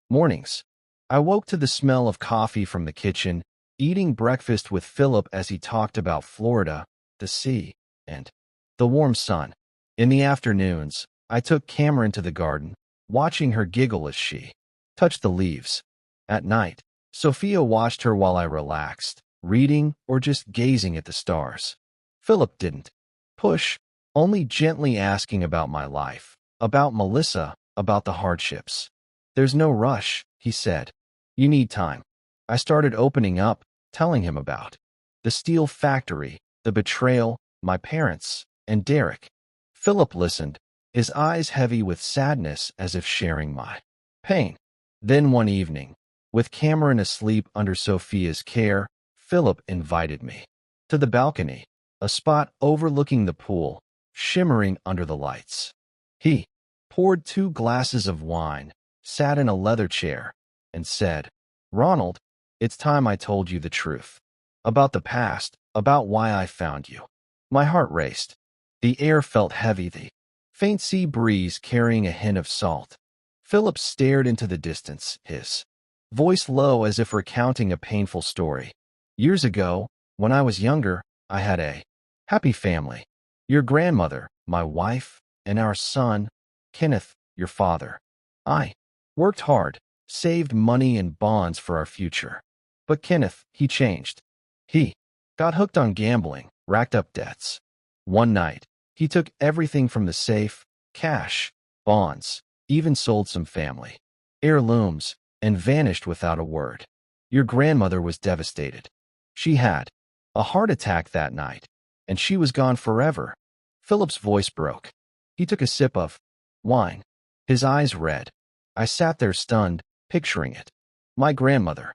Mornings. I woke to the smell of coffee from the kitchen, eating breakfast with Philip as he talked about Florida, the sea, and the warm sun. In the afternoons, I took Cameron to the garden, watching her giggle as she touched the leaves. At night, Sophia watched her while I relaxed, reading or just gazing at the stars. Philip didn't push, only gently asking about my life, about Melissa, about the hardships. There's no rush, he said. You need time. I started opening up, telling him about the steel factory, the betrayal, my parents, and Derek. Philip listened, his eyes heavy with sadness as if sharing my pain. Then one evening, with Cameron asleep under Sophia's care, Philip invited me to the balcony, a spot overlooking the pool, shimmering under the lights. He poured 2 glasses of wine, sat in a leather chair, and said, "Ronald, it's time I told you the truth. About the past, about why I found you." My heart raced. The air felt heavy, the faint sea breeze carrying a hint of salt. Philip stared into the distance, his voice low as if recounting a painful story. Years ago, when I was younger, I had a happy family. Your grandmother, my wife, and our son, Kenneth, your father. I worked hard, saved money and bonds for our future. But Kenneth, he changed. He got hooked on gambling, racked up debts. One night, he took everything from the safe, cash, bonds, even sold some family heirlooms, and vanished without a word. Your grandmother was devastated. She had a heart attack that night, and she was gone forever. Philip's voice broke. He took a sip of wine, his eyes red. I sat there stunned, picturing it. My grandmother,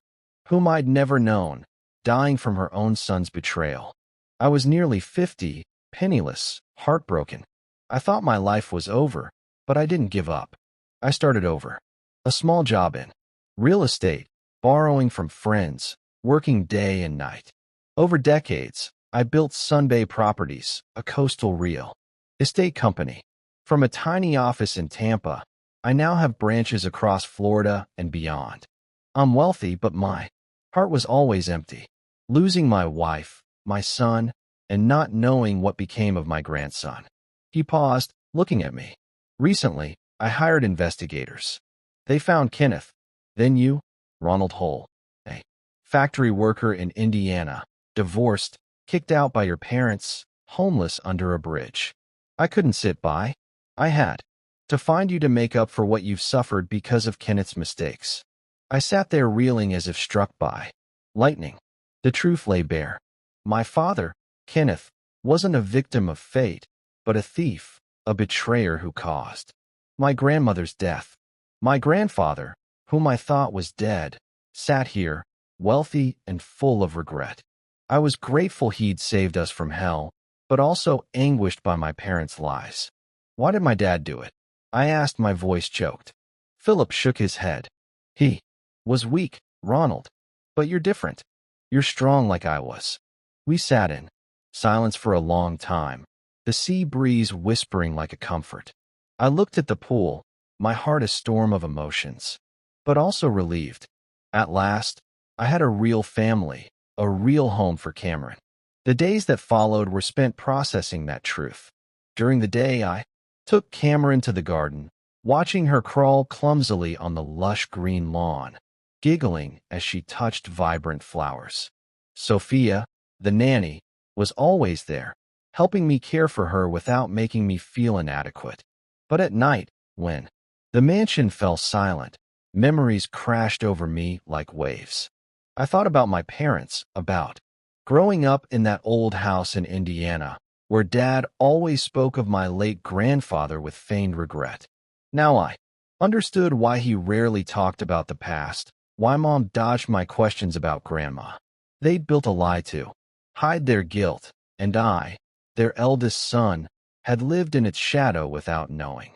whom I'd never known, dying from her own son's betrayal. I was nearly 50, penniless, heartbroken. I thought my life was over, but I didn't give up. I started over. A small job in real estate, borrowing from friends, working day and night. Over decades, I built Sunbay Properties, a coastal real estate company. From a tiny office in Tampa, I now have branches across Florida and beyond. I'm wealthy, but my heart was always empty. Losing my wife, my son, and not knowing what became of my grandson. He paused, looking at me. Recently, I hired investigators. They found Kenneth. Then you, Ronald Hull, a factory worker in Indiana, divorced, kicked out by your parents, homeless under a bridge. I couldn't sit by. I had to find you to make up for what you've suffered because of Kenneth's mistakes. I sat there reeling as if struck by lightning. The truth lay bare. My father, Kenneth, wasn't a victim of fate, but a thief, a betrayer who caused my grandmother's death. My grandfather, whom I thought was dead, sat here, wealthy and full of regret. I was grateful he'd saved us from hell, but also anguished by my parents' lies. Why did my dad do it? I asked, my voice choked. Philip shook his head. He was weak, Ronald. But you're different. You're strong like I was. We sat in silence for a long time, the sea breeze whispering like a comfort. I looked at the pool, my heart a storm of emotions, but also relieved. At last, I had a real family, a real home for Cameron. The days that followed were spent processing that truth. During the day, I took Cameron to the garden, watching her crawl clumsily on the lush green lawn, giggling as she touched vibrant flowers. Sophia, the nanny, was always there, helping me care for her without making me feel inadequate. But at night, when the mansion fell silent, memories crashed over me like waves. I thought about my parents, about Growing up in that old house in Indiana, where Dad always spoke of my late grandfather with feigned regret. Now I understood why he rarely talked about the past, why Mom dodged my questions about Grandma. They'd built a lie to hide their guilt, and I, their eldest son, had lived in its shadow without knowing.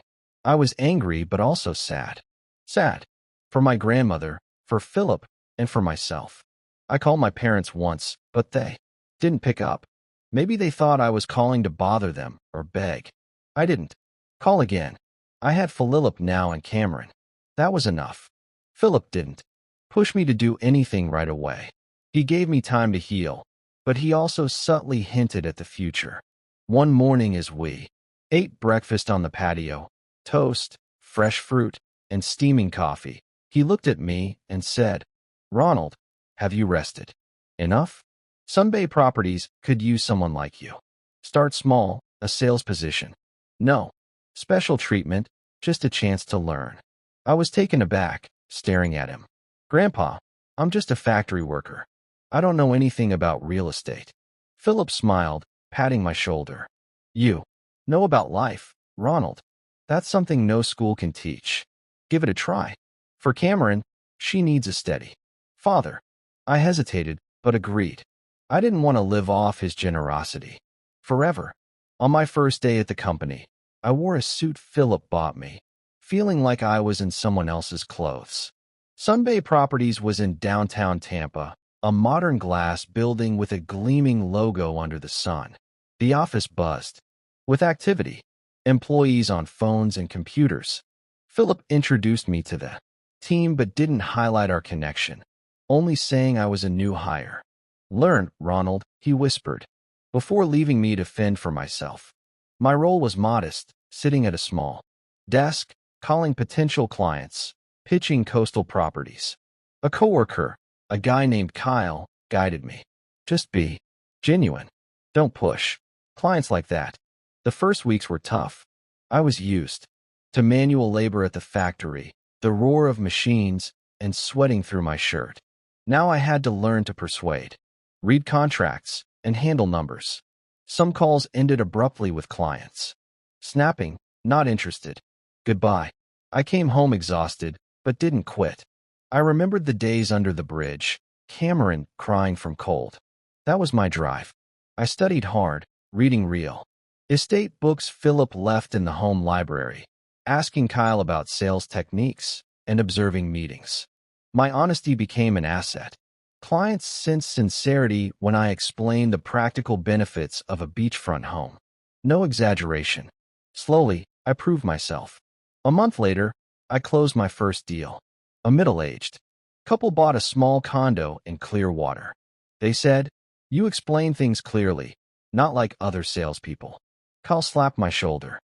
I was angry but also sad. Sad. For my grandmother, for Philip, and for myself. I called my parents once, but they didn't pick up. Maybe they thought I was calling to bother them or beg. I didn't. Call again. I had Philip now and Cameron. That was enough. Philip didn't push me to do anything right away. He gave me time to heal, but he also subtly hinted at the future. One morning as we ate breakfast on the patio, toast, fresh fruit, and steaming coffee, he looked at me and said, "Ronald, have you rested enough? Sunbay Properties could use someone like you. Start small, a sales position. No special treatment, just a chance to learn." I was taken aback, staring at him. "Grandpa, I'm just a factory worker. I don't know anything about real estate." Philip smiled, patting my shoulder. "You know about life, Ronald. That's something no school can teach. Give it a try. For Cameron, she needs a steady father." I hesitated, but agreed. I didn't want to live off his generosity forever. On my first day at the company, I wore a suit Philip bought me, feeling like I was in someone else's clothes. Sunbay Properties was in downtown Tampa, a modern glass building with a gleaming logo under the sun. The office buzzed with activity, employees on phones and computers. Philip introduced me to the team but didn't highlight our connection, only saying I was a new hire. "Learn, Ronald," he whispered, before leaving me to fend for myself. My role was modest, sitting at a small desk, calling potential clients, pitching coastal properties. A coworker, a guy named Kyle, guided me. "Just be genuine. Don't push clients like that." The first weeks were tough. I was used to manual labor at the factory, the roar of machines, and sweating through my shirt. Now I had to learn to persuade, read contracts, and handle numbers. Some calls ended abruptly with clients snapping, "Not interested. Goodbye." I came home exhausted, but didn't quit. I remembered the days under the bridge, Cameron crying from cold. That was my drive. I studied hard, reading real estate books Philip left in the home library, asking Kyle about sales techniques, and observing meetings. My honesty became an asset. Clients sensed sincerity when I explained the practical benefits of a beachfront home. No exaggeration. Slowly, I proved myself. A month later, I closed my first deal. A middle-aged couple bought a small condo in Clearwater. They said, "You explain things clearly, not like other salespeople." Kyle slapped my shoulder.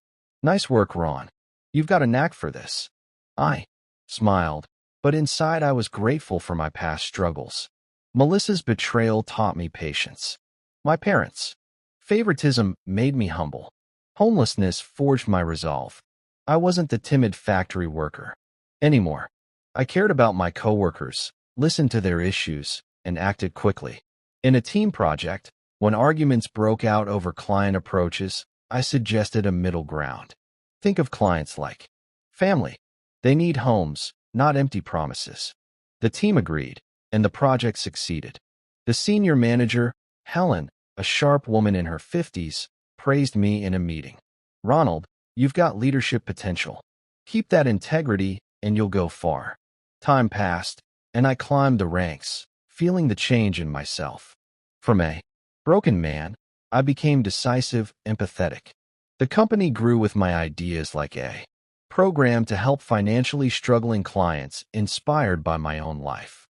"Nice work, Ron. You've got a knack for this." I smiled, but inside I was grateful for my past struggles. Melissa's betrayal taught me patience. My parents' favoritism made me humble. Homelessness forged my resolve. I wasn't the timid factory worker anymore. I cared about my coworkers, listened to their issues, and acted quickly. In a team project, when arguments broke out over client approaches, I suggested a middle ground. Think of clients like family. They need homes, not empty promises. The team agreed, and the project succeeded. The senior manager, Helen, a sharp woman in her 50s, praised me in a meeting. "Ronald, you've got leadership potential. Keep that integrity and you'll go far." Time passed, and I climbed the ranks, feeling the change in myself. From a broken man, I became decisive, empathetic. The company grew with my ideas like a program to help financially struggling clients inspired by my own life.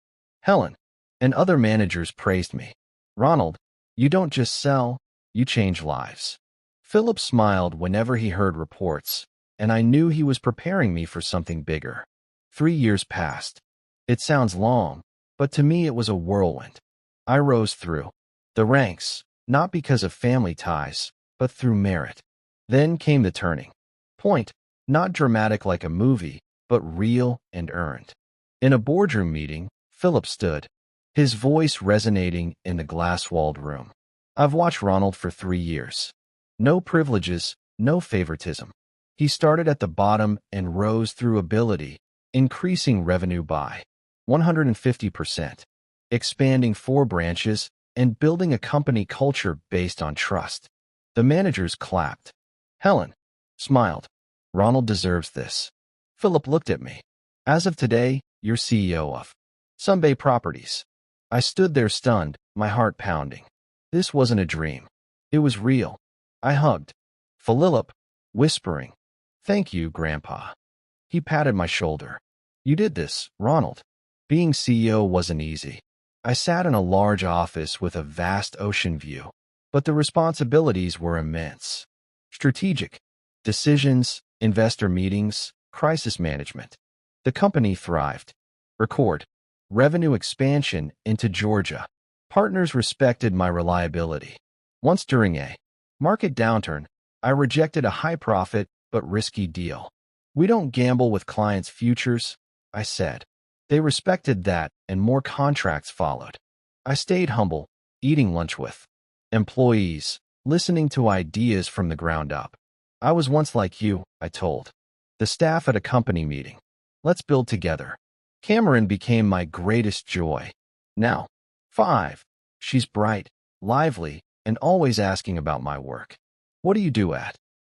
Helen and other managers praised me. "Ronald, you don't just sell, you change lives." Philip smiled whenever he heard reports, and I knew he was preparing me for something bigger. 3 years passed. It sounds long, but to me it was a whirlwind. I rose through the ranks, not because of family ties, but through merit. Then came the turning point, not dramatic like a movie, but real and earned. In a boardroom meeting, Philip stood his voice resonating in the glass-walled room. I've watched Ronald for 3 years. No privileges, no favoritism. He started at the bottom and rose through ability, increasing revenue by 150%, expanding 4 branches, and building a company culture based on trust. The managers clapped. Helen smiled. Ronald deserves this. Philip looked at me. As of today, you're CEO of Sunbay Properties. I stood there stunned, my heart pounding. This wasn't a dream. It was real. I hugged Philip, whispering, "Thank you, Grandpa." He patted my shoulder. "You did this, Ronald." Being CEO wasn't easy. I sat in a large office with a vast ocean view, but the responsibilities were immense. Strategic decisions, investor meetings, crisis management. The company thrived. Record revenue expansion into Georgia. Partners respected my reliability. Once during a market downturn, I rejected a high-profit but risky deal. "We don't gamble with clients' futures," I said. They respected that, and more contracts followed. I stayed humble, eating lunch with employees, listening to ideas from the ground up. "I was once like you," I told the staff at a company meeting. "Let's build together." Cameron became my greatest joy. Now, 5. She's bright, lively, and always asking about my work. "What do you do at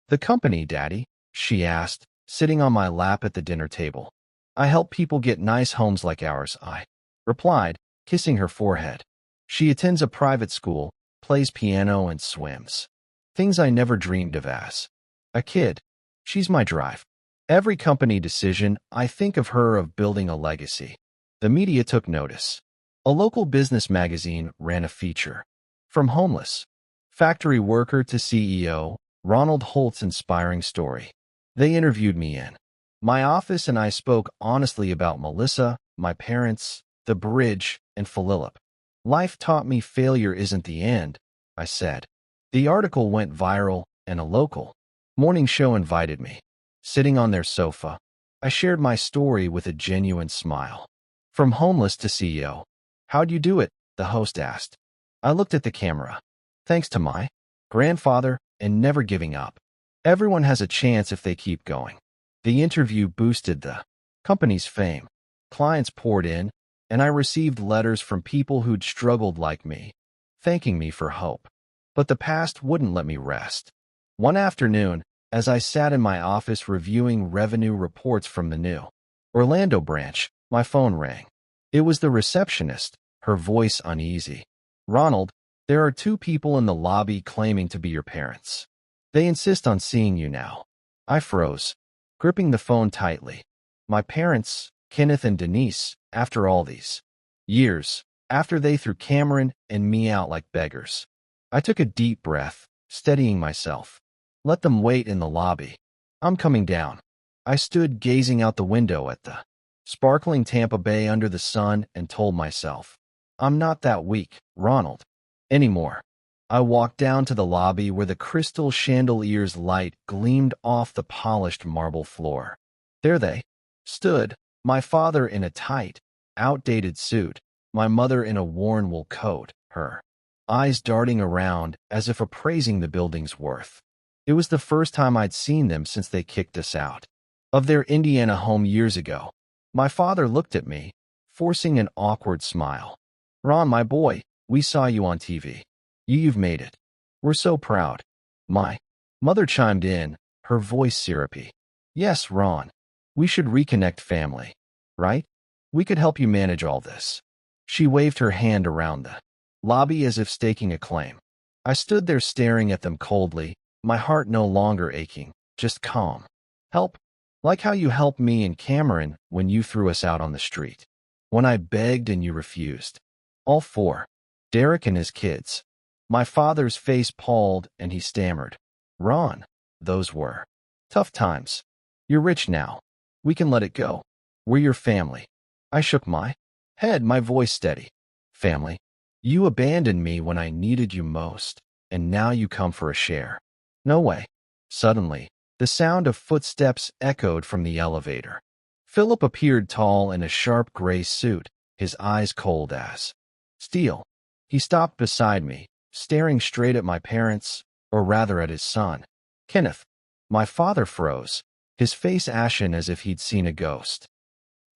the company, Daddy?" she asked, sitting on my lap at the dinner table. "I help people get nice homes like ours," I replied, kissing her forehead. She attends a private school, plays piano, and swims. Things I never dreamed of as a kid. She's my drive. Every company decision, I think of her of building a legacy. The media took notice. A local business magazine ran a feature. From homeless factory worker to CEO, Ronald Holt's inspiring story. They interviewed me in my office, and I spoke honestly about Melissa, my parents, the bridge, and Philip. "Life taught me failure isn't the end," I said. The article went viral, and a local morning show invited me. Sitting on their sofa, I shared my story with a genuine smile. "From homeless to CEO. How'd you do it?" the host asked. I looked at the camera. "Thanks to my grandfather and never giving up. Everyone has a chance if they keep going." The interview boosted the company's fame. Clients poured in, and I received letters from people who'd struggled like me, thanking me for hope. But the past wouldn't let me rest. One afternoon, as I sat in my office reviewing revenue reports from the new Orlando branch, my phone rang. It was the receptionist, her voice uneasy. "Ronald, there are 2 people in the lobby claiming to be your parents. They insist on seeing you now." I froze, gripping the phone tightly. My parents, Kenneth and Denise, after all these years, after they threw Cameron and me out like beggars. I took a deep breath, steadying myself. "Let them wait in the lobby. I'm coming down." I stood gazing out the window at the sparkling Tampa Bay under the sun and told myself, "I'm not that weak, Ronald, anymore." I walked down to the lobby where the crystal chandelier's light gleamed off the polished marble floor. There they stood, my father in a tight, outdated suit, my mother in a worn wool coat, her eyes darting around as if appraising the building's worth. It was the first time I'd seen them since they kicked us out of their Indiana home years ago. My father looked at me, forcing an awkward smile. "Ron, my boy, we saw you on TV. You've made it. We're so proud." My mother chimed in, her voice syrupy. "Yes, Ron. We should reconnect family, right? We could help you manage all this." She waved her hand around the lobby as if staking a claim. I stood there staring at them coldly, my heart no longer aching, just calm. "Help? Like how you helped me and Cameron when you threw us out on the street. When I begged and you refused. All 4. Derek and his kids." My father's face palled and he stammered. "Ron, those were tough times. You're rich now. We can let it go. We're your family." I shook my head, my voice steady. "Family? You abandoned me when I needed you most, and now you come for a share. No way." Suddenly, the sound of footsteps echoed from the elevator. Philip appeared tall in a sharp gray suit, his eyes cold as Steal. He stopped beside me, staring straight at my parents, or rather at his son. Kenneth. My father froze, his face ashen as if he'd seen a ghost.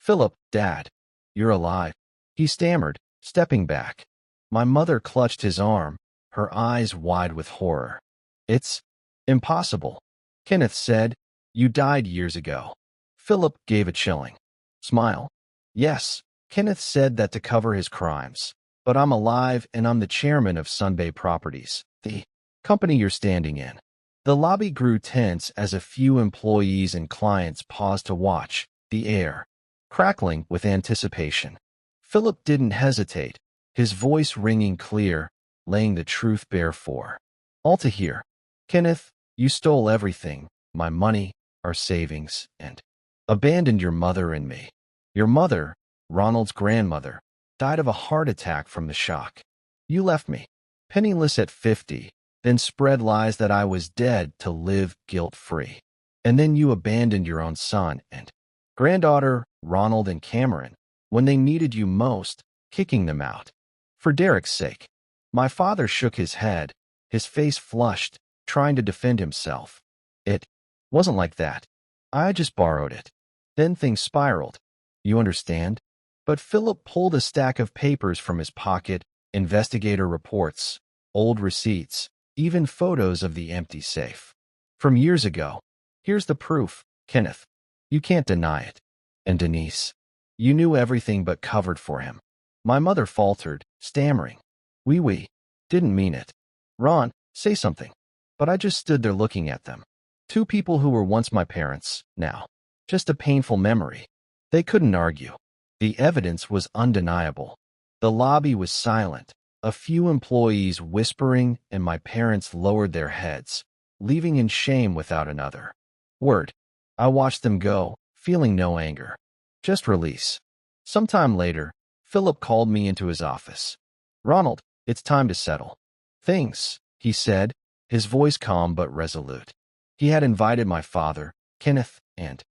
Philip, Dad. You're alive. He stammered, stepping back. My mother clutched his arm, her eyes wide with horror. It's impossible, Kenneth said. You died years ago. Philip gave a chilling smile. Yes, Kenneth said that to cover his crimes. But I'm alive and I'm the chairman of Sunbay Properties, the company you're standing in. The lobby grew tense as a few employees and clients paused to watch, the air crackling with anticipation. Philip didn't hesitate, his voice ringing clear, laying the truth bare for all to hear. Kenneth, you stole everything, my money, our savings, and abandoned your mother and me. Your mother, Ronald's grandmother, died of a heart attack from the shock. You left me, penniless at 50, then spread lies that I was dead to live guilt-free. And then you abandoned your own son and granddaughter, Ronald and Cameron, when they needed you most, kicking them out. For Derek's sake. My father shook his head, his face flushed, trying to defend himself. It wasn't like that. I just borrowed it. Then things spiraled. You understand? But Philip pulled a stack of papers from his pocket, investigator reports, old receipts, even photos of the empty safe. From years ago. Here's the proof, Kenneth. You can't deny it. And Denise. You knew everything but covered for him. My mother faltered, stammering. We didn't mean it. Ron, say something. But I just stood there looking at them. Two people who were once my parents, now. Just a painful memory. They couldn't argue. The evidence was undeniable. The lobby was silent, a few employees whispering, and my parents lowered their heads, leaving in shame without another word. I watched them go, feeling no anger. Just release. Sometime later, Philip called me into his office. Ronald, it's time to settle things, he said, his voice calm but resolute. He had invited my father, Kenneth, and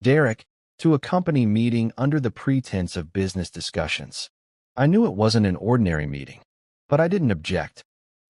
Derek to a company meeting under the pretense of business discussions. I knew it wasn't an ordinary meeting, but I didn't object.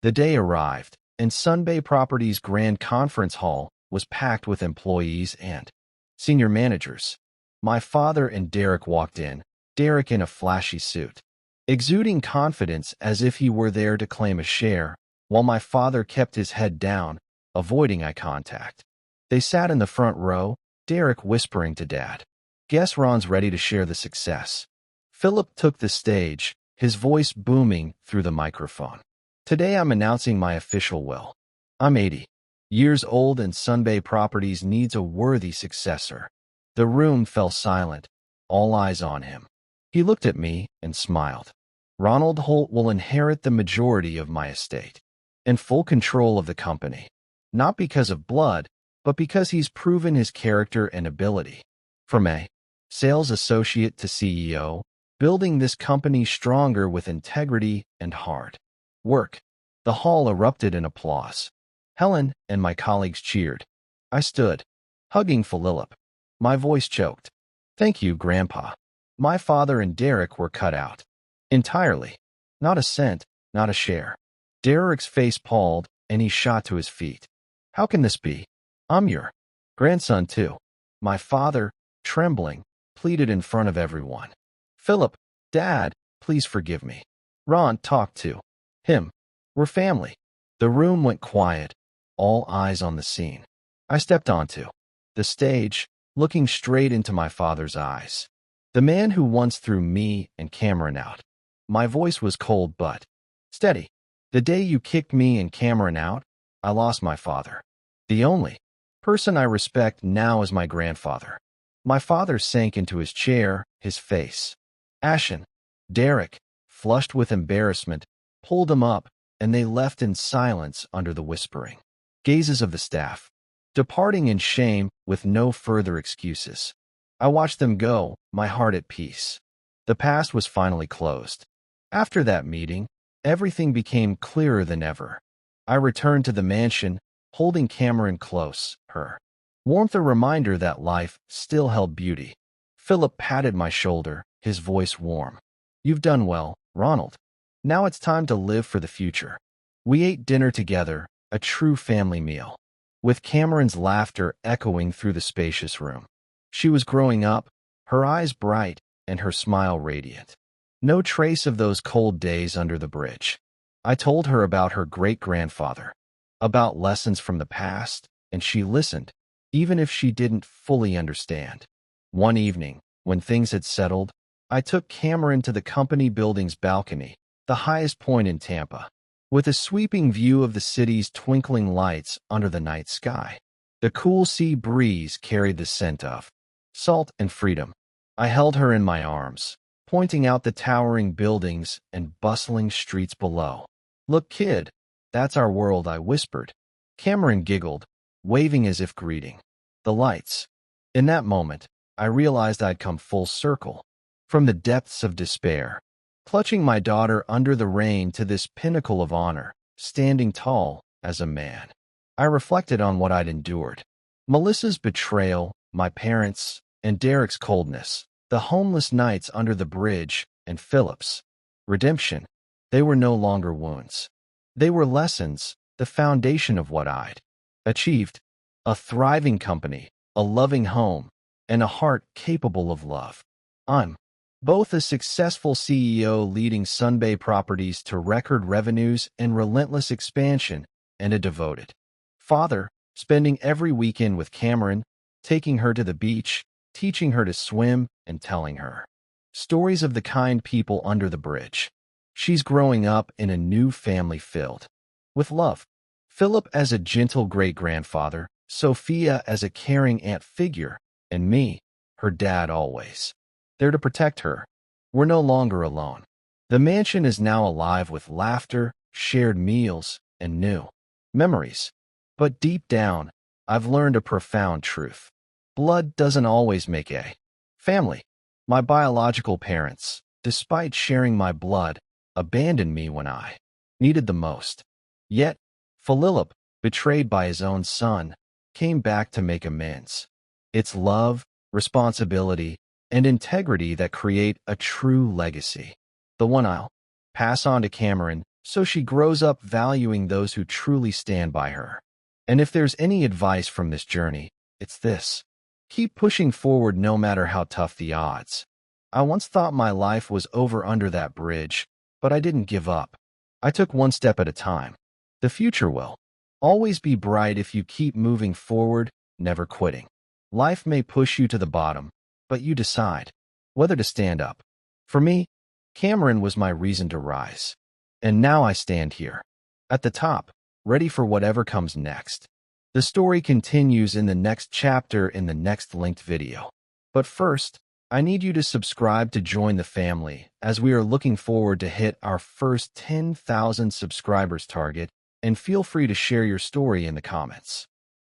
The day arrived, and Sunbay Properties' grand conference hall was packed with employees and senior managers. My father and Derek walked in, Derek in a flashy suit, exuding confidence as if he were there to claim a share, while my father kept his head down, avoiding eye contact. They sat in the front row, Derek whispering to Dad. Guess Ron's ready to share the success. Philip took the stage, his voice booming through the microphone. Today I'm announcing my official will. I'm 80 years old and Sunbay Properties needs a worthy successor. The room fell silent, all eyes on him. He looked at me and smiled. Ronald Holt will inherit the majority of my estate and full control of the company. Not because of blood, but because he's proven his character and ability. From a sales associate to CEO, building this company stronger with integrity and hard work. The hall erupted in applause. Helen and my colleagues cheered. I stood, hugging Philip. My voice choked. Thank you, Grandpa. My father and Derek were cut out. Entirely. Not a cent, not a share. Derek's face palled, and he shot to his feet. How can this be? I'm your grandson, too. My father, trembling, pleaded in front of everyone. Philip, Dad, please forgive me. Ron, talk to him. We're family. The room went quiet, all eyes on the scene. I stepped onto the stage, looking straight into my father's eyes. The man who once threw me and Cameron out. My voice was cold but steady. The day you kicked me and Cameron out, I lost my father. The only person I respect now is my grandfather. My father sank into his chair, his face ashen. Derek, flushed with embarrassment, pulled him up, and they left in silence under the whispering gazes of the staff, departing in shame with no further excuses. I watched them go, my heart at peace. The past was finally closed. After that meeting, everything became clearer than ever. I returned to the mansion, holding Cameron close, her warmth a reminder that life still held beauty. Philip patted my shoulder, his voice warm. You've done well, Ronald. Now it's time to live for the future. We ate dinner together, a true family meal, with Cameron's laughter echoing through the spacious room. She was growing up, her eyes bright and her smile radiant. No trace of those cold days under the bridge. I told her about her great-grandfather, about lessons from the past, and she listened, even if she didn't fully understand. One evening, when things had settled, I took Cameron to the company building's balcony, the highest point in Tampa, with a sweeping view of the city's twinkling lights under the night sky. The cool sea breeze carried the scent of salt and freedom. I held her in my arms, pointing out the towering buildings and bustling streets below. "Look, kid, that's our world," I whispered. Cameron giggled, waving as if greeting the lights. In that moment, I realized I'd come full circle, from the depths of despair, clutching my daughter under the rain, to this pinnacle of honor, standing tall as a man. I reflected on what I'd endured: Melissa's betrayal, my parents, and Derek's coldness, the homeless nights under the bridge, and Philip's redemption. They were no longer wounds. They were lessons, the foundation of what I'd achieved: a thriving company, a loving home, and a heart capable of love. I'm both a successful CEO leading Sunbay Properties to record revenues and relentless expansion, and a devoted father, spending every weekend with Cameron, taking her to the beach, teaching her to swim, and telling her stories of the kind people under the bridge. She's growing up in a new family filled with love. Philip as a gentle great-grandfather, Sophia as a caring aunt figure, and me, her dad, always there to protect her. We're no longer alone. The mansion is now alive with laughter, shared meals, and new memories. But deep down, I've learned a profound truth. Blood doesn't always make a family. My biological parents, despite sharing my blood, abandoned me when I needed the most. Yet, Philip, betrayed by his own son, came back to make amends. It's love, responsibility, and integrity that create a true legacy. The one I'll pass on to Cameron, so she grows up valuing those who truly stand by her. And if there's any advice from this journey, it's this: keep pushing forward no matter how tough the odds. I once thought my life was over under that bridge, but I didn't give up. I took one step at a time. The future will always be bright if you keep moving forward, never quitting. Life may push you to the bottom, but you decide whether to stand up. For me, Cameron was my reason to rise. And now I stand here, at the top, ready for whatever comes next. The story continues in the next chapter in the next linked video. But first, I need you to subscribe to join the family, as we are looking forward to hit our first 10,000 subscribers target, and feel free to share your story in the comments.